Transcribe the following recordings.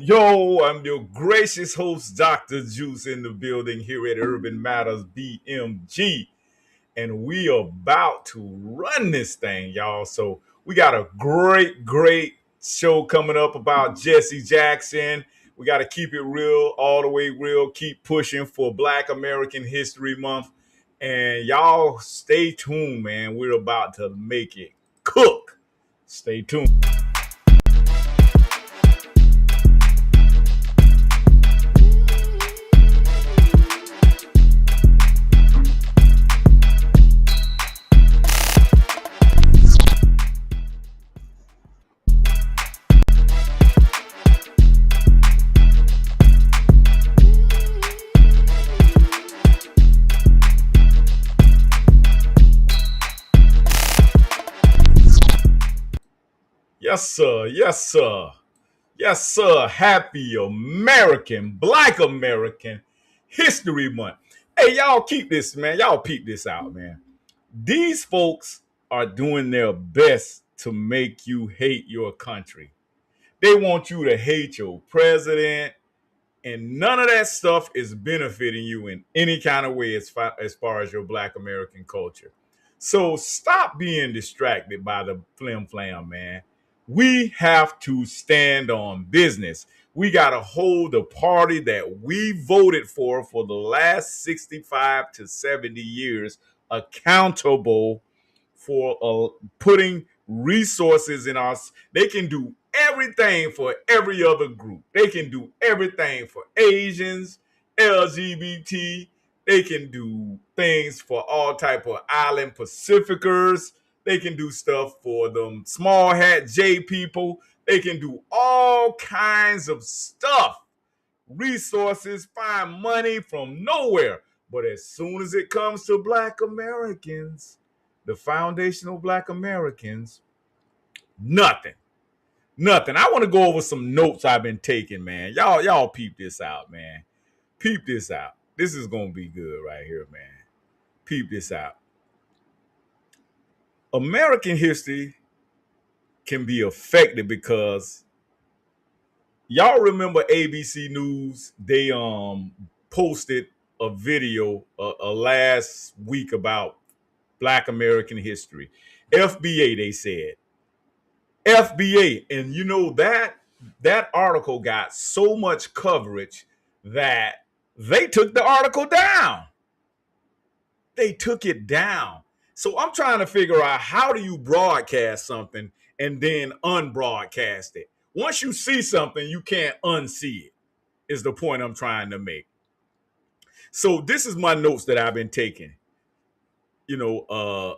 Yo, I'm your gracious host, Dr. Juice, in the building here at Urban Matters BMG. And we are about to run this thing, y'all. So we got a great show coming up about Jesse Jackson. We got to keep it real, all the way real, keep pushing for Black American History Month. And y'all stay tuned, man. We're about to make it cook. Stay tuned. Yes, sir. Yes, sir. Yes, sir. Happy American, Black American History Month. Hey, y'all keep this, man. Y'all peep this out, man. These folks are doing their best to make you hate your country. They want you to hate your president, and none of that stuff is benefiting you in any kind of way as far as your Black American culture. So stop being distracted by the flim flam, man. We have to stand on business. We got to hold the party that we voted for the last 65 to 70 years accountable for putting resources in us. They can do everything for every other group. They can do everything for Asians, LGBT. They can do things for all type of island Pacificers. They can do stuff for them small hat J people. They can do all kinds of stuff. Resources, find money from nowhere. But as soon as it comes to Black Americans, the foundational Black Americans, nothing. Nothing. I want to go over some notes I've been taking, man. Y'all peep this out, man. Peep this out. This is going to be good right here, man. Peep this out. American history can be affected because y'all remember ABC News? They posted a video last week about Black American history. FBA, they said. FBA, and you know that article got so much coverage that they took the article down. They took it down. So I'm trying to figure out, how do you broadcast something and then unbroadcast it? Once you see something, you can't unsee it, is the point I'm trying to make. So this is my notes that I've been taking. There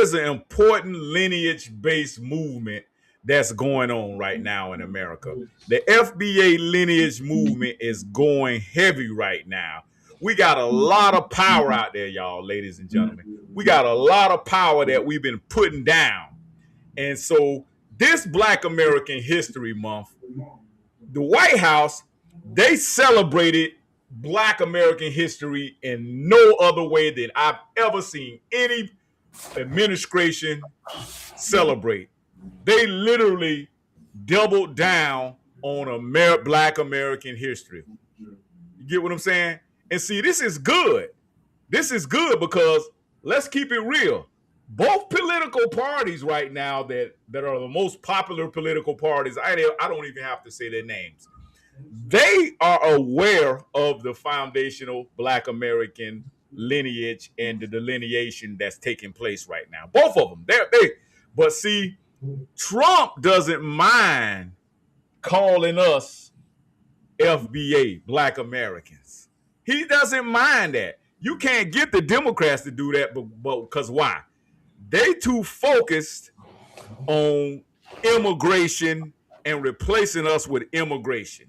is an important lineage-based movement that's going on right now in America. The FBA lineage movement is going heavy right now. We got a lot of power out there, y'all, ladies and gentlemen. We got a lot of power that we've been putting down. And so this Black American History Month, the White House, they celebrated Black American history in no other way than I've ever seen any administration celebrate. They literally doubled down on Black American history. You get what I'm saying? And see, this is good. This is good because, let's keep it real, both political parties right now that are the most popular political parties, I don't even have to say their names, they are aware of the foundational Black American lineage and the delineation that's taking place right now. Both of them. But see, Trump doesn't mind calling us FBA, Black Americans. He doesn't mind that. You can't get the Democrats to do that, but because why? They too focused on immigration and replacing us with immigration.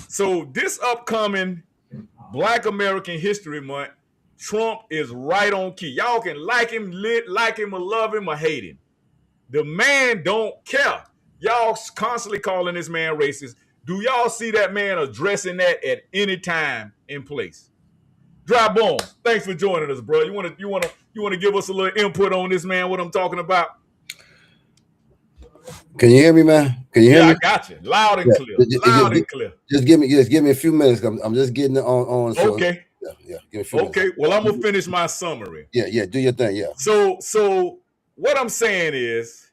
So this upcoming Black American History Month, Trump is right on key. Y'all can like him or love him or hate him. The man don't care. Y'all constantly calling this man racist. Do y'all see that man addressing that at any time in place? Dry Bones, thanks for joining us, bro. You want to give us a little input on this, man? What I'm talking about? Can you hear me, man? Can you hear Yeah, I me? got you. Loud and Yeah. clear. Loud and clear. Just give me a few minutes. I'm just getting it on. So Okay. yeah. Give me a few minutes. Okay. Well, I'm gonna finish my summary. Yeah. Do your thing. Yeah. So what I'm saying is,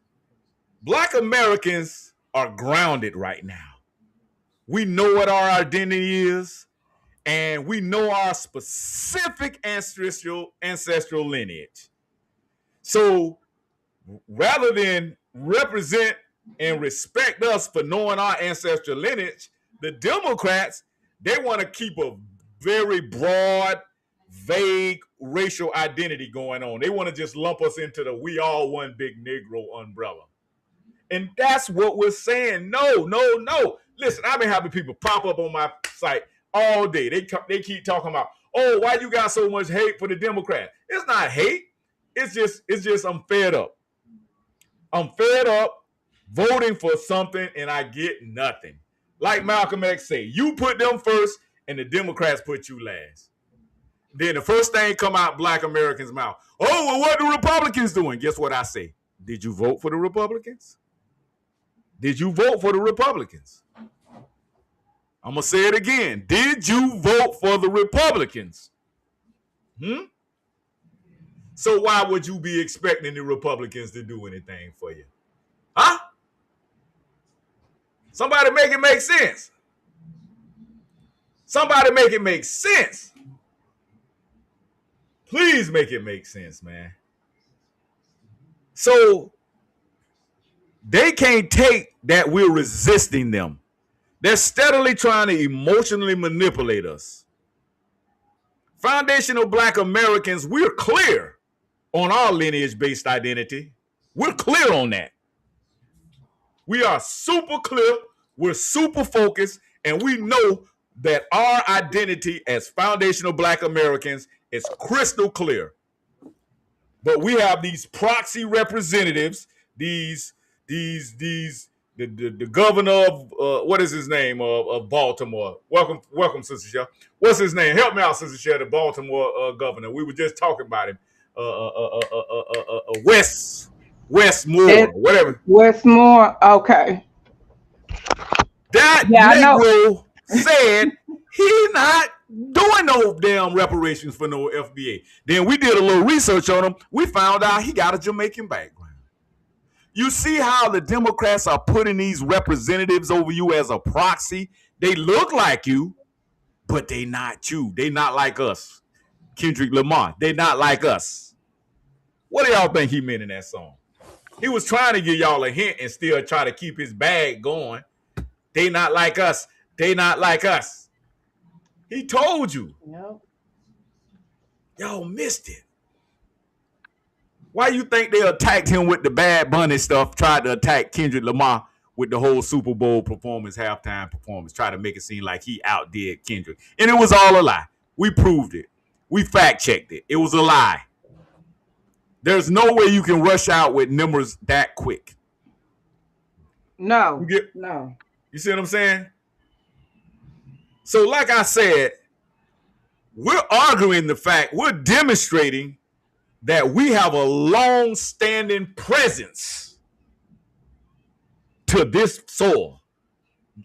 Black Americans are grounded right now. We know what our identity is, and we know our specific ancestral lineage. So rather than represent and respect us for knowing our ancestral lineage, the Democrats, they want to keep a very broad, vague racial identity going on. They want to just lump us into the we all one big Negro umbrella. And that's what we're saying. No. Listen, I've been having people pop up on my site all day. They keep talking about, oh, why you got so much hate for the Democrats? It's not hate. It's just I'm fed up. I'm fed up voting for something and I get nothing. Like Malcolm X say, you put them first and the Democrats put you last. Then the first thing come out Black Americans' mouth. Oh, well, what the Republicans doing? Guess what I say? Did you vote for the Republicans? Did you vote for the Republicans? I'm going to say it again. Did you vote for the Republicans? So why would you be expecting the Republicans to do anything for you? Huh? Somebody make it make sense. Somebody make it make sense. Please make it make sense, man. So they can't take that we're resisting them. They're steadily trying to emotionally manipulate us. Foundational Black Americans, we're clear on our lineage-based identity. We're clear on that. We are super clear. We're super focused. And we know that our identity as foundational Black Americans is crystal clear. But we have these proxy representatives, the governor of what is his name of Baltimore. Welcome, Sister Shell. What's his name? Help me out, Sister Shell. The Baltimore governor. We were just talking about him. Westmore, whatever. Westmore. Okay. That Yeah, Negro said he not doing no damn reparations for no FBA. Then we did a little research on him. We found out he got a Jamaican background. You see how the Democrats are putting these representatives over you as a proxy? They look like you, but they not you. They not like us. Kendrick Lamar, they not like us. What do y'all think he meant in that song? He was trying to give y'all a hint and still try to keep his bag going. They not like us. They not like us. He told you. Yep. Y'all missed it. Why you think they attacked him with the Bad Bunny stuff, tried to attack Kendrick Lamar with the whole Super Bowl performance, halftime performance, try to make it seem like he outdid Kendrick. And it was all a lie. We proved it. We fact-checked it. It was a lie. There's no way you can rush out with numbers that quick. No. You see what I'm saying? So like I said, we're arguing the fact, we're demonstrating that we have a long-standing presence to this soil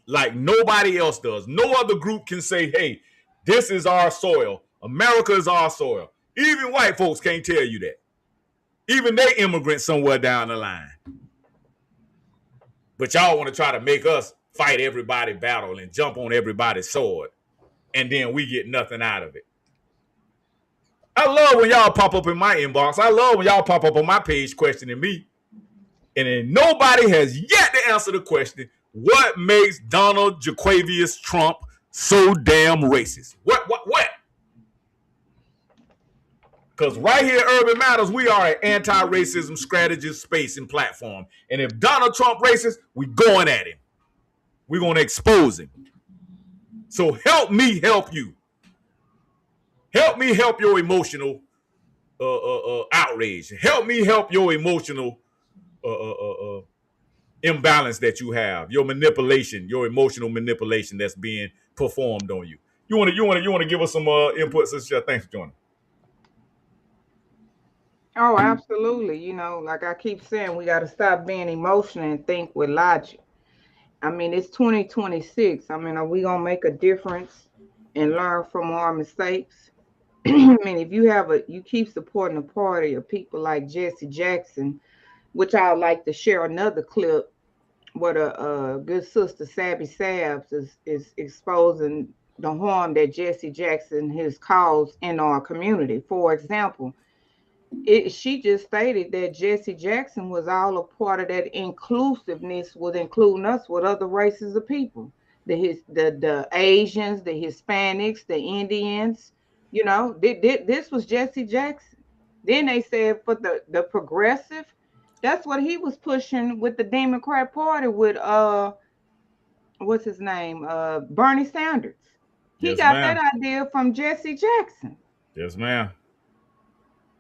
like nobody else does. No other group can say, hey, this is our soil. America is our soil. Even white folks can't tell you that. Even they immigrants somewhere down the line. But y'all want to try to make us fight everybody's battle and jump on everybody's sword. And then we get nothing out of it. I love when y'all pop up in my inbox. I love when y'all pop up on my page questioning me. And then nobody has yet to answer the question, what makes Donald Jaquavius Trump so damn racist? What? Because right here, Urban Matters, we are an anti-racism strategist space and platform. And if Donald Trump racist, we going at him. We're going to expose him. So help me help you. Help me help your emotional outrage. Help me help your emotional imbalance that you have. Your manipulation, your emotional manipulation that's being performed on you. You want to give us some input, Sister? Thanks for joining. Oh, absolutely. You know, like I keep saying, we got to stop being emotional and think with logic. I mean, it's 2026. I mean, are we going to make a difference and learn from our mistakes? I mean, if you keep supporting a party of people like Jesse Jackson, which I would like to share another clip where a good sister, Sabby Sabs, is exposing the harm that Jesse Jackson has caused in our community. For example, she just stated that Jesse Jackson was all a part of that inclusiveness, with including us with other races of people, the Asians, the Hispanics, the Indians. You know, this was Jesse Jackson. Then they said for the progressive, that's what he was pushing with the Democrat Party with what's his name, Bernie Sanders. He Yes, got that ma'am. idea from Jesse Jackson. Yes, ma'am.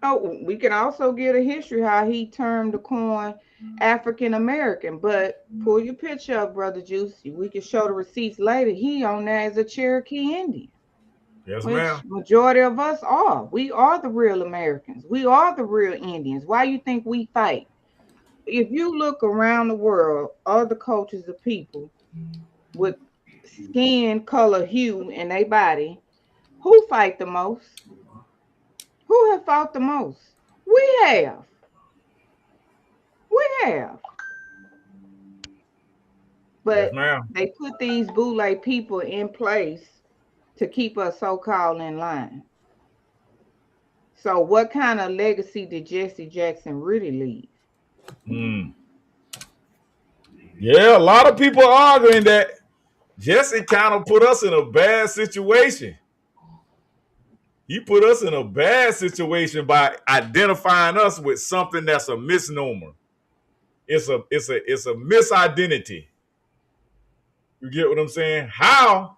Oh, we can also get a history how he termed the coin African American. But pull your picture up, brother Juicy. We can show the receipts later. He on there as a Cherokee Indian, Yes, which ma'am. majority of us are. We are the real Americans. We are the real Indians. Why you think we fight? If you look around the world, other cultures of people with skin color, hue in their body, who fight the most? Who have fought the most? We have. We have. Yes, But ma'am. they put these boule people in place to keep us so-called in line. So what kind of legacy did Jesse Jackson really leave? Mm. Yeah, a lot of people are arguing that Jesse kind of put us in a bad situation. He put us in a bad situation by identifying us with something that's a misnomer. It's a misidentity. You get what I'm saying? How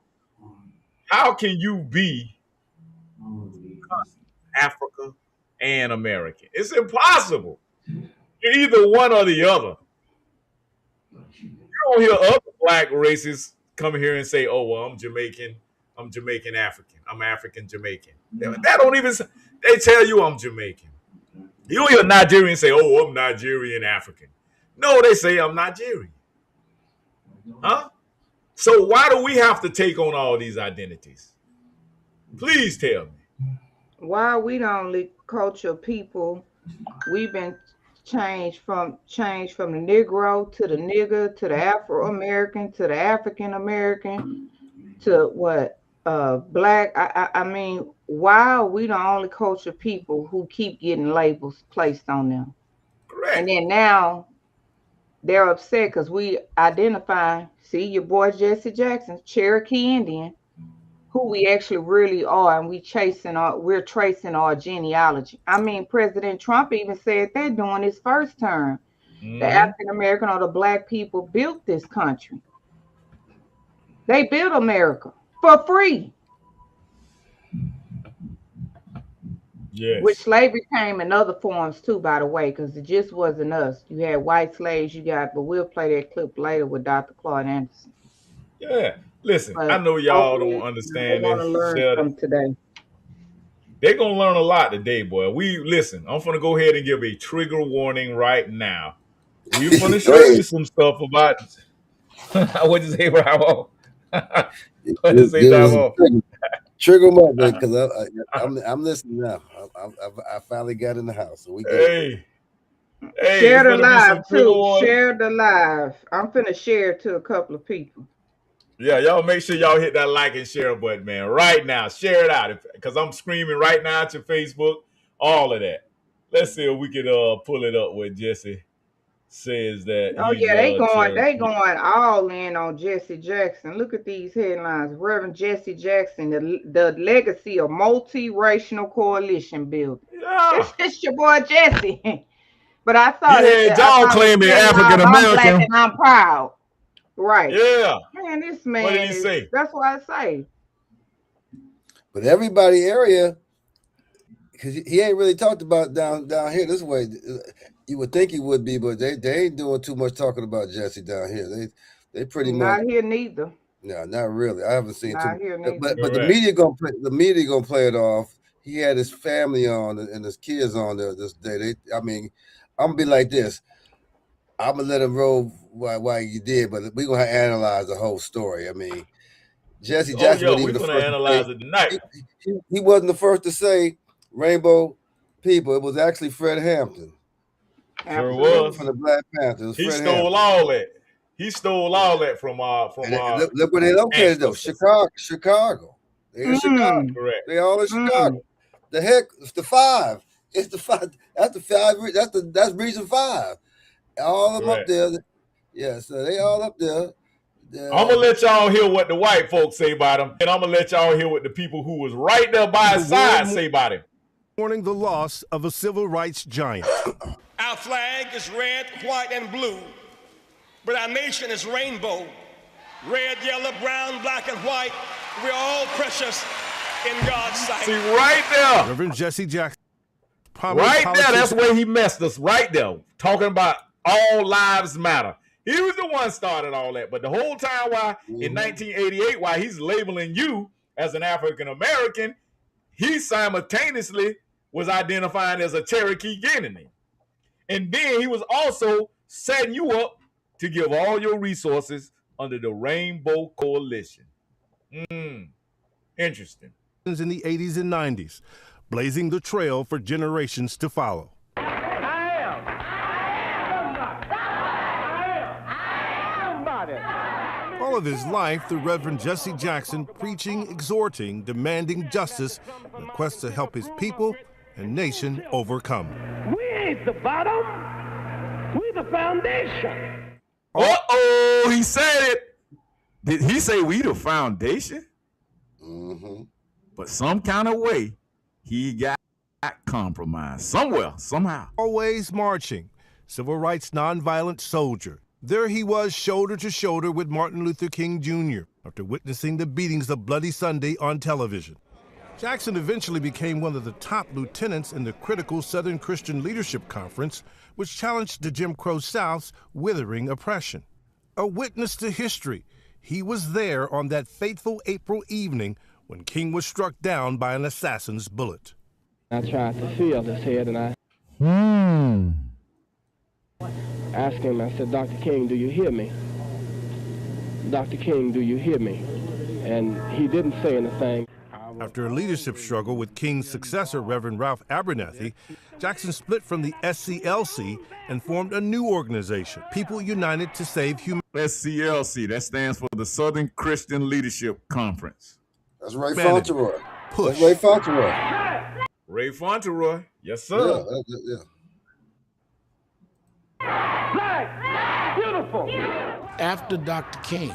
can you be Africa and American? It's impossible. You're either one or the other. You don't hear other black races come here and say, "Oh, well, I'm Jamaican African, I'm African Jamaican." That don't even. They tell you I'm Jamaican. You don't hear Nigerian say, "Oh, I'm Nigerian African." No, they say I'm Nigerian. Huh? So why do we have to take on all these identities? Please tell me. Why we the only culture people we've been changed from the Negro to the nigger to the Afro American to the African American to what black. I mean, why are we the only culture people who keep getting labels placed on them? And Correct. then now they're upset because we identify, see your boy Jesse Jackson, Cherokee Indian, who we actually really are, and we're tracing our genealogy. I mean, President Trump even said that during his first term. The Mm-hmm. African American or the black people built this country. They built America for free, which Yes. slavery came in other forms too, by the way, because it just wasn't us. You had white slaves, but we'll play that clip later with Dr. Claude Anderson. Yeah. Listen, I But know y'all don't hopefully, they're understand going this. to learn Shut it. from today. They're gonna learn a lot today, boy. We listen. I'm gonna go ahead and give a trigger warning right now. We're gonna Go show ahead. you some stuff about what you say, Bravo. What you say, Give us Bravo? trigger them up, because I'm listening now. I finally got in the house, so we good. Hey, hey, Share it's the gonna be some live trigger too. warning. Share the live. I'm finna share it to a couple of people. Yeah, y'all make sure y'all hit that like and share button, man. Right now, share it out because I'm screaming right now at your Facebook. All of that. Let's see if we can pull it up where Jesse says that Oh he's yeah, they Cherokee. going all in on Jesse Jackson. Look at these headlines. Reverend Jesse Jackson, the legacy of multiracial coalition building. Yeah. It's your boy Jesse. But He had I y'all thought his claiming headline, African I'm black American. and I'm proud. Right. Yeah. Man, this What did man he is say? that's what I say. But everybody area, because he ain't really talked about down here this way. You would think he would be, but they ain't doing too much talking about Jesse down here. They pretty much. Not here neither. No, not really. I haven't seen too Not much. here But neither. but the Correct. media gonna play it off. he had his family on and his kids on there this day. I'm gonna be like this. I'm gonna let him roll why you did, but we're gonna analyze the whole story. I mean, Jesse Jackson wasn't even the first analyze it tonight. He wasn't the first to say rainbow people. It was actually Fred Hampton. Sure was. From the Black Panthers. He stole all that. He stole all that from look where they located though. Chicago. They're in Chicago. Correct. They all in Chicago. The heck, it's the 5. It's the 5. That's the 5. That's Region 5. All of them up there. Yeah, so they all up there. I'm gonna let y'all hear what the white folks say about him, and I'm gonna let y'all hear what the people who was right there by his side say about him. Mourning the loss of a civil rights giant. Our flag is red, white, and blue, but our nation is rainbow. Red, yellow, brown, black, and white. We're all precious in God's sight. See, right there. Reverend Jesse Jackson. Right there, that's where he messed us, right there. Talking about all lives matter. He was the one started all that. But the whole time in 1988, while he's labeling you as an African-American, he simultaneously was identifying as a Cherokee Guinean. And then he was also setting you up to give all your resources under the Rainbow Coalition. Interesting. In the 80s and 90s, blazing the trail for generations to follow. All of his life, the Reverend Jesse Jackson preaching, exhorting, demanding justice in a quest to help his people and nation overcome. We ain't the bottom, we the foundation. Uh-oh, he said it. Did he say we the foundation? But some kind of way, he got compromised. Somewhere, somehow. Always marching, civil rights nonviolent soldier. There he was, shoulder to shoulder with Martin Luther King Jr. after witnessing the beatings of Bloody Sunday on television. Jackson eventually became one of the top lieutenants in the critical Southern Christian Leadership Conference, which challenged the Jim Crow South's withering oppression. A witness to history, he was there on that fateful April evening when King was struck down by an assassin's bullet. I tried to feel his head and I asked him, I said, Dr. King, do you hear me? Dr. King, do you hear me? And he didn't say anything. After a leadership struggle with King's successor, Reverend Ralph Abernathy, Jackson split from the SCLC and formed a new organization, People United to Save Humanity. SCLC, that stands for the Southern Christian Leadership Conference. That's Ray Fauntleroy. Push. That's Ray Fauntleroy. Ray Fauntleroy, yes, sir. Yeah. Black, beautiful. After Dr. King,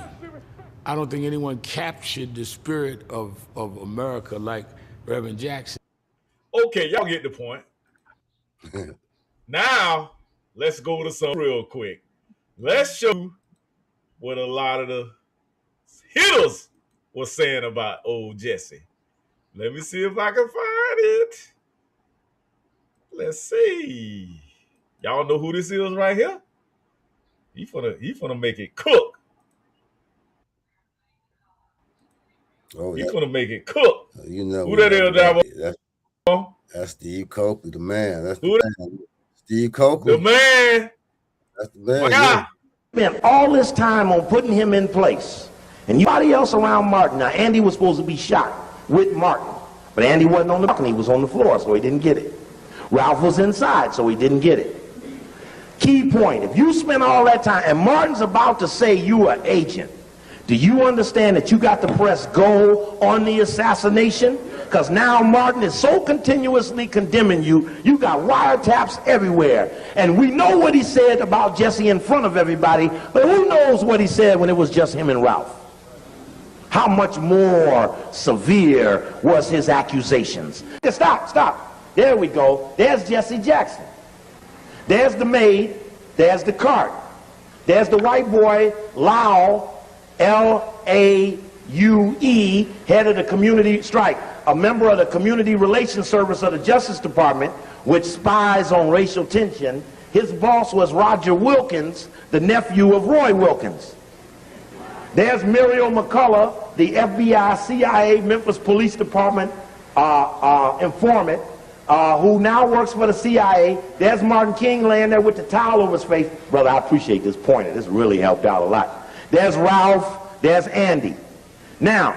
I don't think anyone captured the spirit of America like Reverend Jackson. Okay, y'all get the point. Now, let's go to some real quick. Let's show you what a lot of the hitters were saying about old Jesse. Let me see if I can find it. Let's see. Y'all know who this is right here? He finna make it cook. He finna make it cook. You know who that is, Dabo? That's Steve Coakley, the man. That's the man. Steve Coakley. The man. That's the man. Yeah. Spent all this time on putting him in place. And anybody else around Martin. Now, Andy was supposed to be shot with Martin. But Andy wasn't on the balcony. He was on the floor, so he didn't get it. Ralph was inside, so he didn't get it. Key point, if you spend all that time, and Martin's about to say you are an agent, do you understand that you got to press go on the assassination? Because now Martin is so continuously condemning you, you got wiretaps everywhere. And we know what he said about Jesse in front of everybody, but who knows what he said when it was just him and Ralph? How much more severe was his accusations? Stop. There we go. There's Jesse Jackson. There's the maid. There's the cart. There's the white boy, Lau, L-A-U-E, head of the community strike, a member of the Community Relations Service of the Justice Department, which spies on racial tension. His boss was Roger Wilkins, the nephew of Roy Wilkins. There's Muriel McCullough, the FBI, CIA, Memphis Police Department informant who now works for the CIA. There's Martin King laying there with the towel over his face. Brother, I appreciate this pointer. This really helped out a lot. There's Ralph. There's Andy. Now,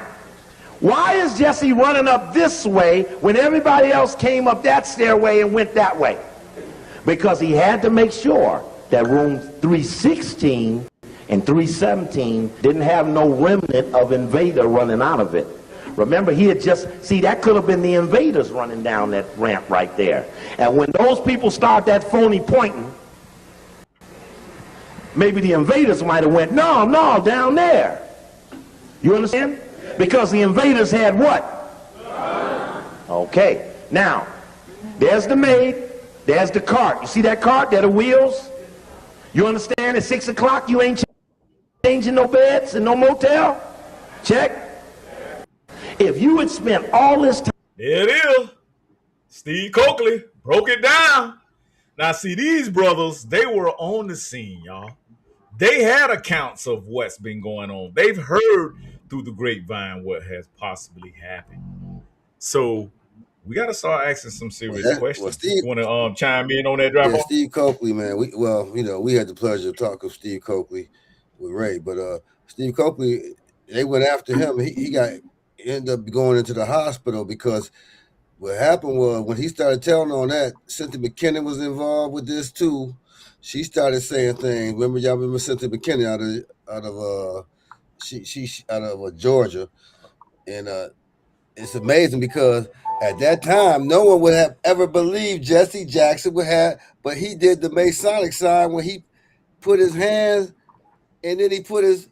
why is Jesse running up this way when everybody else came up that stairway and went that way? Because he had to make sure that room 316 and 317 didn't have no remnant of invader running out of it. Remember, he had just, see, that could have been the invaders running down that ramp right there. And when those people start that phony pointing, maybe the invaders might have went, no, down there. You understand? Because the invaders had what? Okay. Now, there's the maid. There's the cart. You see that cart? There are the wheels. You understand? At 6 o'clock, you ain't changing no beds and no motel? Check. If you had spent all this time... There it is. Steve Coakley broke it down. Now, see, these brothers, they were on the scene, y'all. They had accounts of what's been going on. They've heard through the grapevine what has possibly happened. So we got to start asking some serious questions. Well, Steve, you want to chime in on that, drop? Yeah, Steve Coakley, man. We had the pleasure of talking with Steve Coakley with Ray, but Steve Coakley, they went after him. He ended up going into the hospital because what happened was when he started telling on that, Cynthia McKinnon was involved with this too. She started saying things. Remember Cynthia McKinnon out of Georgia, and it's amazing because at that time no one would have ever believed Jesse Jackson would have, but he did the Masonic sign when he put his hands and then he put his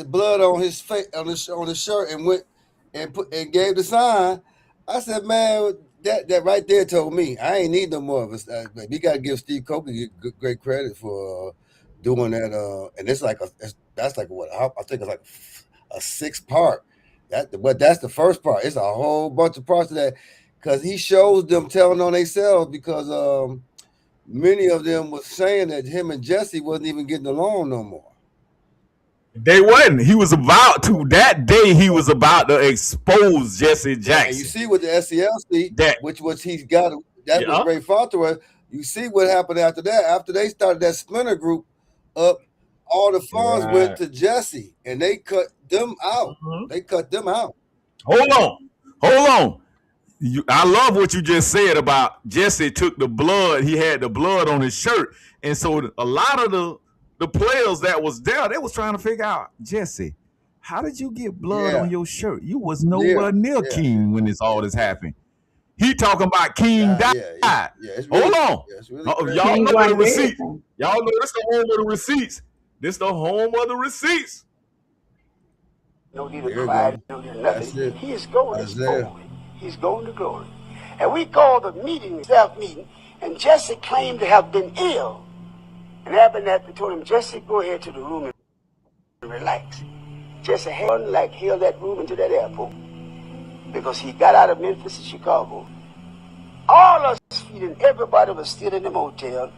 blood on his face on his shirt and went and gave the sign. I said, man, that right there told me I ain't need no more of us. We got to give Steve Coakley great credit for doing that. And that's like what I think it's like a 6-part. But that's the first part. It's a whole bunch of parts of that because he shows them telling on themselves because many of them was saying that him and Jesse wasn't even getting along no more. They wasn't. He was about to that day. He was about to expose Jesse Jackson. And you see with the SCLC, which was he's got. That was Ray Fonterra. You see what happened after that. After they started that splinter group up, all the funds went to Jesse, and they cut them out. Mm-hmm. They cut them out. Hold on. I love what you just said about Jesse took the blood. He had the blood on his shirt, and so a lot of the players that was there, they was trying to figure out, Jesse, how did you get blood on your shirt? You was nowhere near King when all this happened. He talking about King died. Hold on. Y'all know the receipts. Y'all know this the home of the receipts. This the home of the receipts. No need to cry, no need to nothing. He is going to glory. He's going to glory. And we called the meeting, self-meeting, and Jesse claimed to have been ill. And Abernathy told him, Jesse, go ahead to the room and relax. Jesse had like held that room into that airport because he got out of Memphis and Chicago. All us and everybody was still in the motel.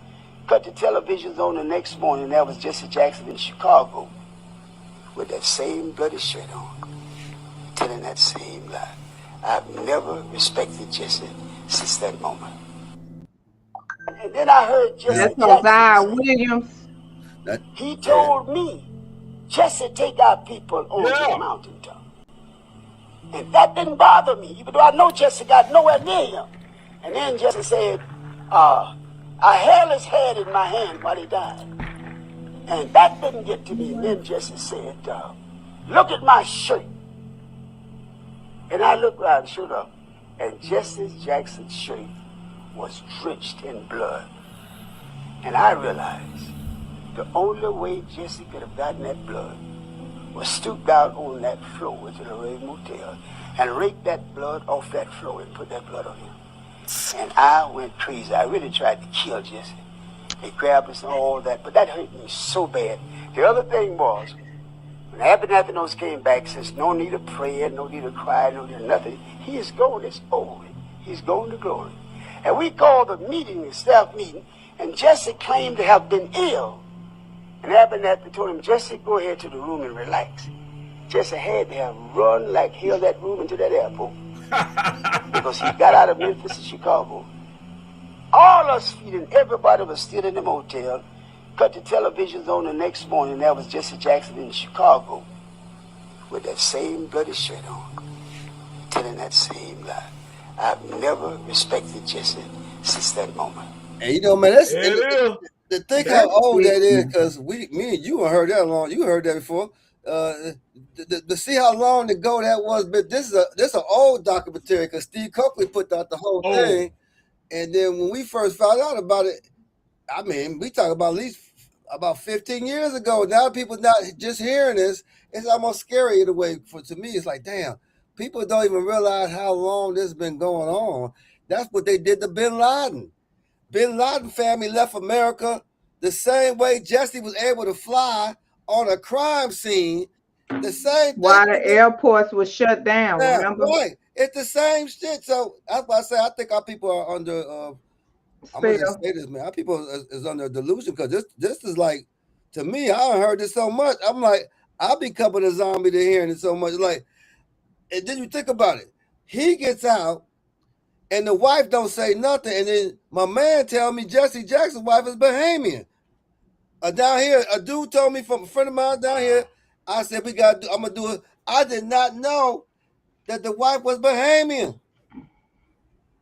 Cut the televisions on the next morning. That was Jesse Jackson in Chicago with that same bloody shirt on, telling that same lie. I've never respected Jesse since that moment. And then I heard Jesse Jackson Williams. He told me, Jesse, take our people on to the mountaintop. And that didn't bother me, even though I know Jesse got nowhere near him. And then Jesse said, I held his head in my hand while he died. And that didn't get to me. And then Jesse said, look at my shirt. And I looked around, showed up, and Jesse Jackson's shirt was drenched in blood. And I realized the only way Jesse could have gotten that blood was stoop down on that floor to the Ray Motel and rake that blood off that floor and put that blood on him. And I went crazy. I really tried to kill Jesse. They grabbed us and all that, but that hurt me so bad. The other thing was, when Abernathy came back, says no need of prayer, no need of cry, no need of nothing. He is going, it's over. He's going to glory. And we called the meeting, the staff meeting, and Jesse claimed to have been ill. And Abernathy told him, Jesse, go ahead to the room and relax. Jesse had to have run like hell that room into that airport because he got out of Memphis and Chicago. All us feeding, everybody was still in the motel. Cut the televisions on the next morning. That was Jesse Jackson in Chicago with that same bloody shirt on, telling that same lie. I've never respected Jesse since that moment. And you know, man, that's It to think how old that is, because me and you heard that long. You heard that before. To see how long ago that was, but this is an old documentary because Steve Coakley put out the whole thing. And then when we first found out about it, I mean, we talk about at least about 15 years ago. Now people not just hearing this, it's almost scary in a way. To me, it's like, damn, people don't even realize how long this has been going on. That's what they did to Bin Laden. Bin Laden family left America the same way Jesse was able to fly on a crime scene. The same thing. While the airports were shut down, remember? Right. It's the same shit. So that's why I say I think our people are under I'm gonna just say this, man. Our people is under delusion because this is like, to me, I heard this so much. I'm like, I'll be becoming a zombie to hearing it so much. Like, and then you think about it. He gets out and the wife don't say nothing. And then my man tell me Jesse Jackson's wife is Bahamian. Down here, a dude told me from a friend of mine down here, I said, I'm gonna do it. I did not know that the wife was Bahamian.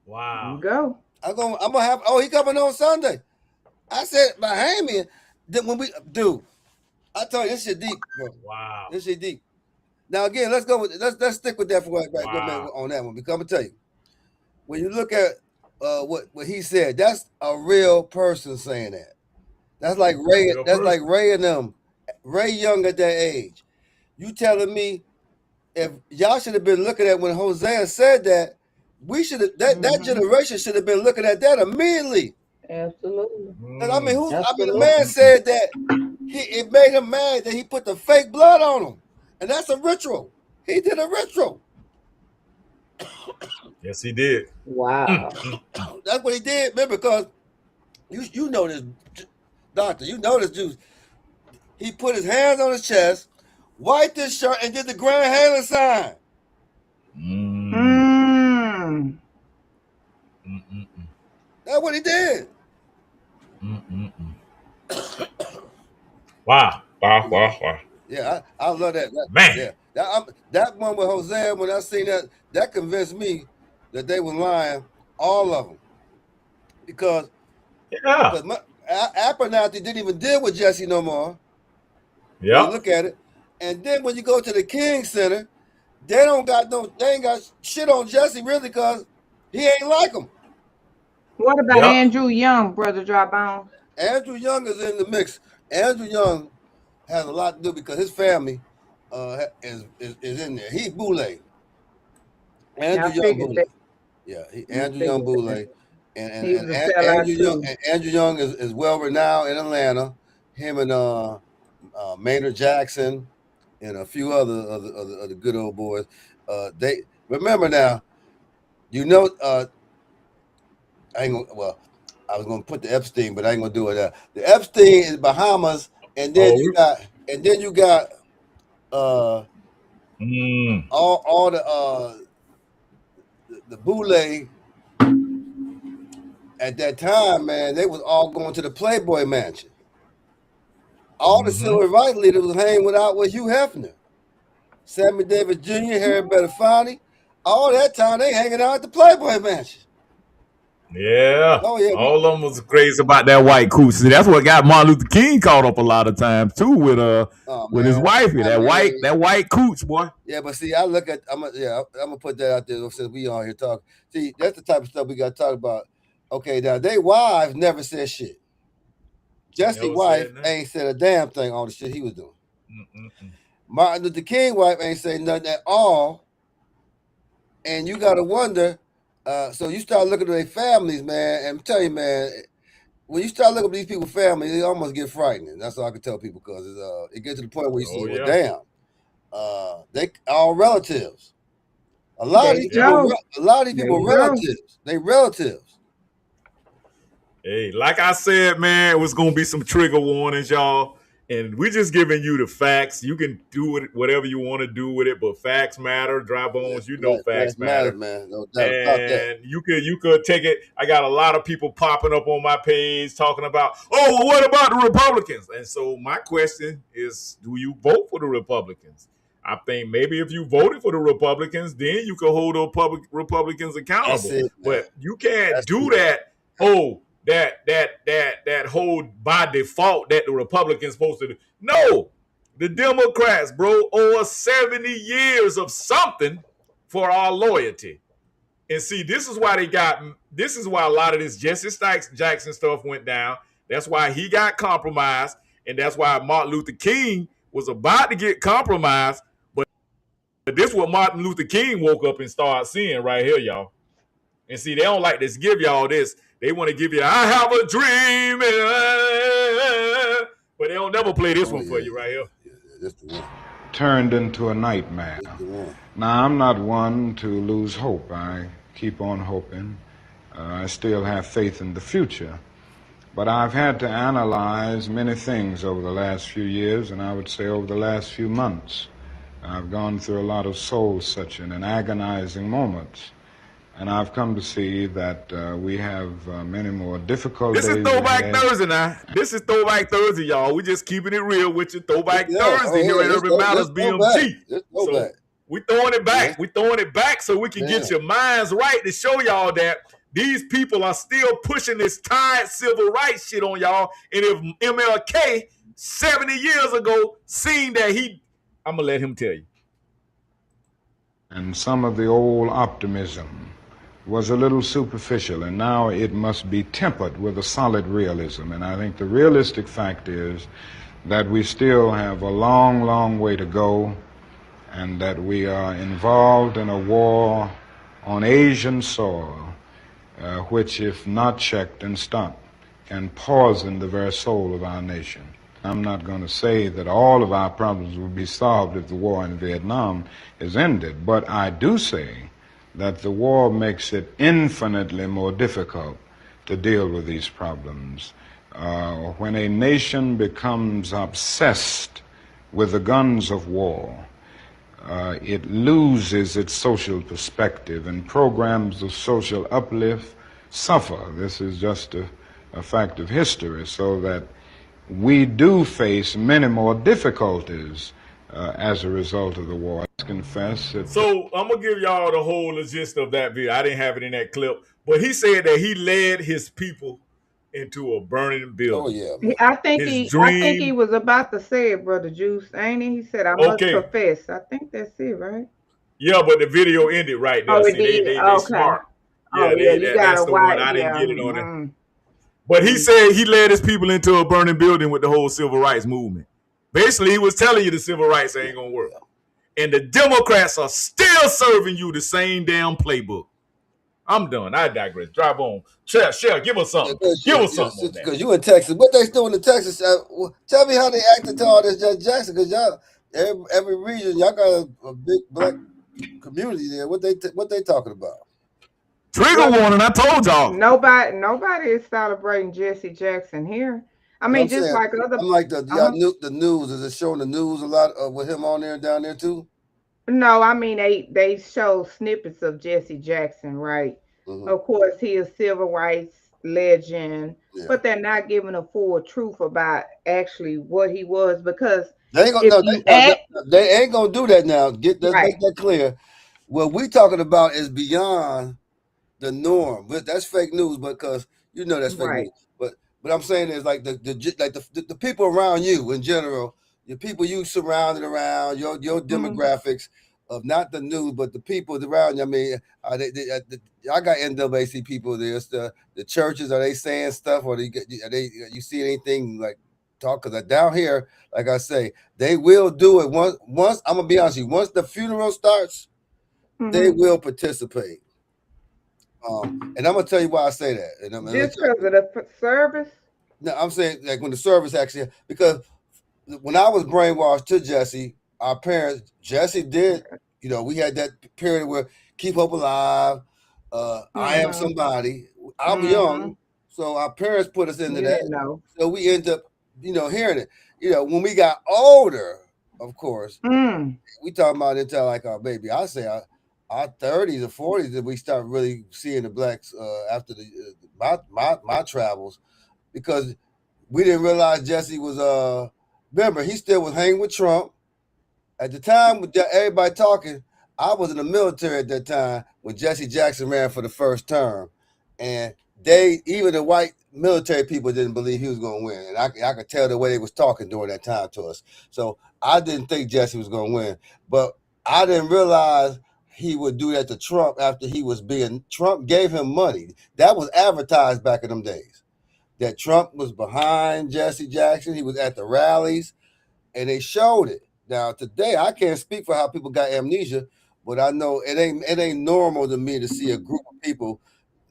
Wow. Go. I'm gonna have, he coming on Sunday. I said Bahamian. Then when I told you this shit deep, bro. Wow. This shit deep. Now again, let's stick with that for right on that one. Because I'm gonna tell you, when you look at what he said, that's a real person saying that. That's like Ray. That's like Ray and them. Ray Young at that age. You telling me if y'all should have been looking at when Hosea said that, we should have that generation should have been looking at that immediately. Absolutely. And I mean, the man said that it made him mad that he put the fake blood on him, and that's a ritual. He did a ritual. Yes, he did. Wow. That's what he did, man. Because you know this, doctor. You know this dude. He put his hands on his chest, wiped his shirt, and did the Grand Halen sign. That's what he did. Wow. Yeah, I love that. Man. Yeah, that one with Hosea, when I seen that convinced me that they were lying, all of them. Because Abernathy didn't even deal with Jesse no more. Yeah. You look at it. And then when you go to the King Center, they ain't got shit on Jesse really because he ain't like him. What about Andrew Young, Brother Dry-Bones? Andrew Young is in the mix. Andrew Young has a lot to do because his family is in there. He Boule. Andrew Young Boule. Yeah, Andrew Young Boule. And Andrew Young is well renowned in Atlanta. Him and Maynard Jackson and a few other of the good old boys. They remember now. I was gonna put the Epstein, but I ain't gonna do it. The Epstein is Bahamas, and then you got all the Boule. At that time, man, they was all going to the Playboy Mansion. All the civil rights leaders was hanging with Hugh Hefner, Sammy Davis Jr., Harry Belafonte. All that time they hanging out at the Playboy Mansion. Yeah. Oh yeah. All of them was crazy about that white cooch. See, that's what got Martin Luther King caught up a lot of times too with his wifey. That white cooch, boy. Yeah, but see, I'm gonna put that out there since we on here talking. See, that's the type of stuff we got to talk about. Okay, now they wives never said shit. Jesse's wife ain't said a damn thing on the shit he was doing. Martin Luther King wife ain't saying nothing at all. And you gotta wonder. So you start looking at their families, man, and I'm telling you, man, when you start looking at these people's families, it almost get frightening. That's all I can tell people because it gets to the point where you say, well, damn, they all relatives. A lot of these people relatives. They relatives. Hey, like I said, man, it was gonna be some trigger warnings, y'all. And we're just giving you the facts. You can do it, whatever you want to do with it, but facts matter. Dry bones, you know facts matter, matter. man. No doubt about that. And you could take it. I got a lot of people popping up on my page talking about, oh, well, what about the Republicans? And so my question is, do you vote for the Republicans? I think maybe if you voted for the Republicans, then you could hold the Republicans accountable. That's it, but you can't do that. Oh, that whole by default that the Republicans supposed to do. No, the Democrats, bro, owe us 70 years of something for our loyalty. And see, this is why a lot of this Jesse Jackson stuff went down. That's why he got compromised. And that's why Martin Luther King was about to get compromised. But this is what Martin Luther King woke up and started seeing right here, y'all. And see, they don't like to give y'all this. They want to give you, I have a dream. But they don't never play this one for you right here. That's the one. Turned into a nightmare. Now, I'm not one to lose hope. I keep on hoping. I still have faith in the future. But I've had to analyze many things over the last few years, and I would say over the last few months. I've gone through a lot of soul-searching and agonizing moments. And I've come to see that we have many more difficult days. This is Throwback Thursday now. This is Throwback Thursday, y'all. We just keeping it real with you. Throwback Thursday here at Urban Matters BMG. So we throwing it back. Yeah. We throwing it back so we can get your minds right to show y'all that these people are still pushing this tired civil rights shit on y'all. And if MLK 70 years ago seen that I'm going to let him tell you. And some of the old optimism was a little superficial, and now it must be tempered with a solid realism. And I think the realistic fact is that we still have a long, long way to go, and that we are involved in a war on Asian soil, which, if not checked and stopped, can poison the very soul of our nation. I'm not going to say that all of our problems will be solved if the war in Vietnam is ended, but I do say that the war makes it infinitely more difficult to deal with these problems. When a nation becomes obsessed with the guns of war, it loses its social perspective, and programs of social uplift suffer. This is just a fact of history, so that we do face many more difficulties as a result of the war. I confess that. So I'm gonna give y'all the whole gist of that video. I didn't have it in that clip, but he said that he led his people into a burning building. Oh yeah, I think he was about to say it, Brother Juice, ain't he? He said, "I must confess." I think that's it, right? Yeah, but the video ended right there. See, they smart. Yeah, that's the one. I didn't get it on it. But he said he led his people into a burning building with the whole civil rights movement. Basically, he was telling you the civil rights ain't gonna work. And the Democrats are still serving you the same damn playbook. I'm done. I digress. Drive on. Share, give us something. Give us something. Because you in Texas. What they doing in Texas? Tell me how they acted to all this Judge Jackson. Because y'all, every region, y'all got a big black community there. What they talking about? Trigger warning, I told y'all. Nobody is celebrating Jesse Jackson here. I mean, just like other. I'm like the news. Is it showing the news a lot with him on there and down there too? No, I mean they show snippets of Jesse Jackson, right? Mm-hmm. Of course, he is civil rights legend, but they're not giving a full truth about actually what he was, because they ain't gonna do that now. Make that clear. What we talking about is beyond the norm, but that's fake news, because that's fake news. But I'm saying is like the people around you in general, the people you surrounded around, your demographics of not the news, but the people around you. I mean, I got NAACP people there. The churches, are they saying stuff, or you see anything like talk? Because down here, like I say, they will do it once. I'm gonna be honest with you. Once the funeral starts, they will participate. And I'm gonna tell you why I say that. And just because of the service? No, I'm saying like when the service actually, because when I was brainwashed to Jesse, our parents, Jesse did, we had that period where keep hope alive. I am somebody. I'm young, so our parents put us into that. So we end up, hearing it. when we got older, of course, Mm. we talking about until like our baby. I say our 30s or 40s that we start really seeing the blacks after my travels, because we didn't realize Jesse was remember, he still was hanging with Trump at the time with everybody talking. I was in the military at that time when Jesse Jackson ran for the first term, and even the white military people didn't believe he was going to win, and I could tell the way they was talking during that time to us. So I didn't think Jesse was going to win, but I didn't realize he would do that to Trump after Trump gave him money. That was advertised back in them days, that Trump was behind Jesse Jackson. He was at the rallies, and they showed it. Now today, I can't speak for how people got amnesia, but I know it ain't normal to me to see a group of people,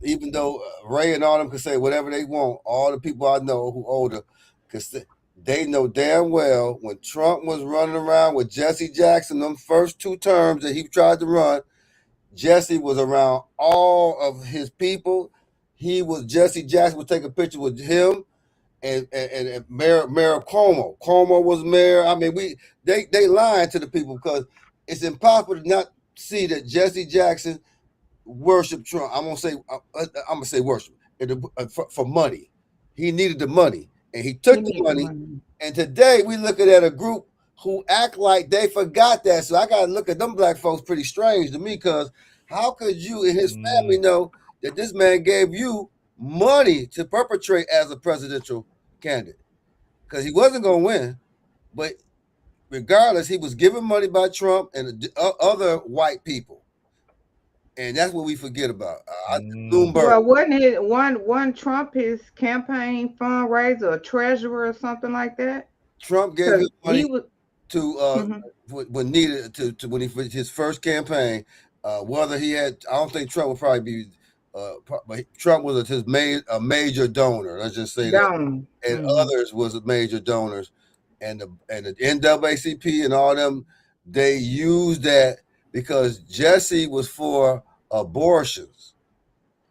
even though Ray and all them can say whatever they want. All the people I know who older, because they know damn well when Trump was running around with Jesse Jackson, them first 2 terms that he tried to run, Jesse was around all of his people. Jesse Jackson would take a picture with him and Mayor Cuomo. Cuomo was mayor. I mean, they lying to the people, because it's impossible to not see that Jesse Jackson worshiped Trump. I'm gonna say worship for money. He needed the money, and he took the money. And today we looking at a group who act like they forgot that. So I gotta look at them black folks pretty strange to me, because how could you and his family know that this man gave you money to perpetrate as a presidential candidate? Because he wasn't going to win, but regardless, he was given money by Trump and other white people, and that's what we forget about. Bloomberg. Well, wasn't it one Trump his campaign fundraiser, a treasurer or something like that? Trump gave him money to when needed to when he his first campaign. Whether he had, I don't think Trump would probably be. But Trump was a major donor. Let's just say that, and others was major donors, and the NAACP and all them, they used that because Jesse was for abortions.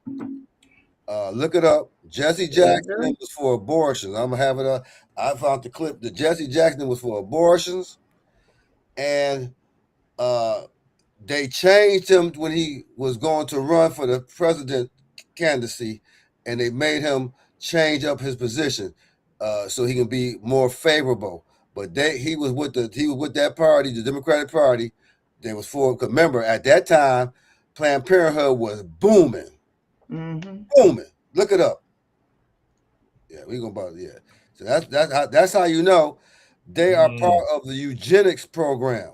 Look it up. Jesse Jackson was for abortions. I'm gonna have it up. I found the clip that Jesse Jackson was for abortions, and they changed him when he was going to run for the president candidacy, and they made him change up his position so he can be more favorable. But he was with that party, the Democratic Party. They was for. Remember, at that time, Planned Parenthood was booming, booming. Look it up. Yeah, we gonna about So that's how you know they are part of the eugenics program.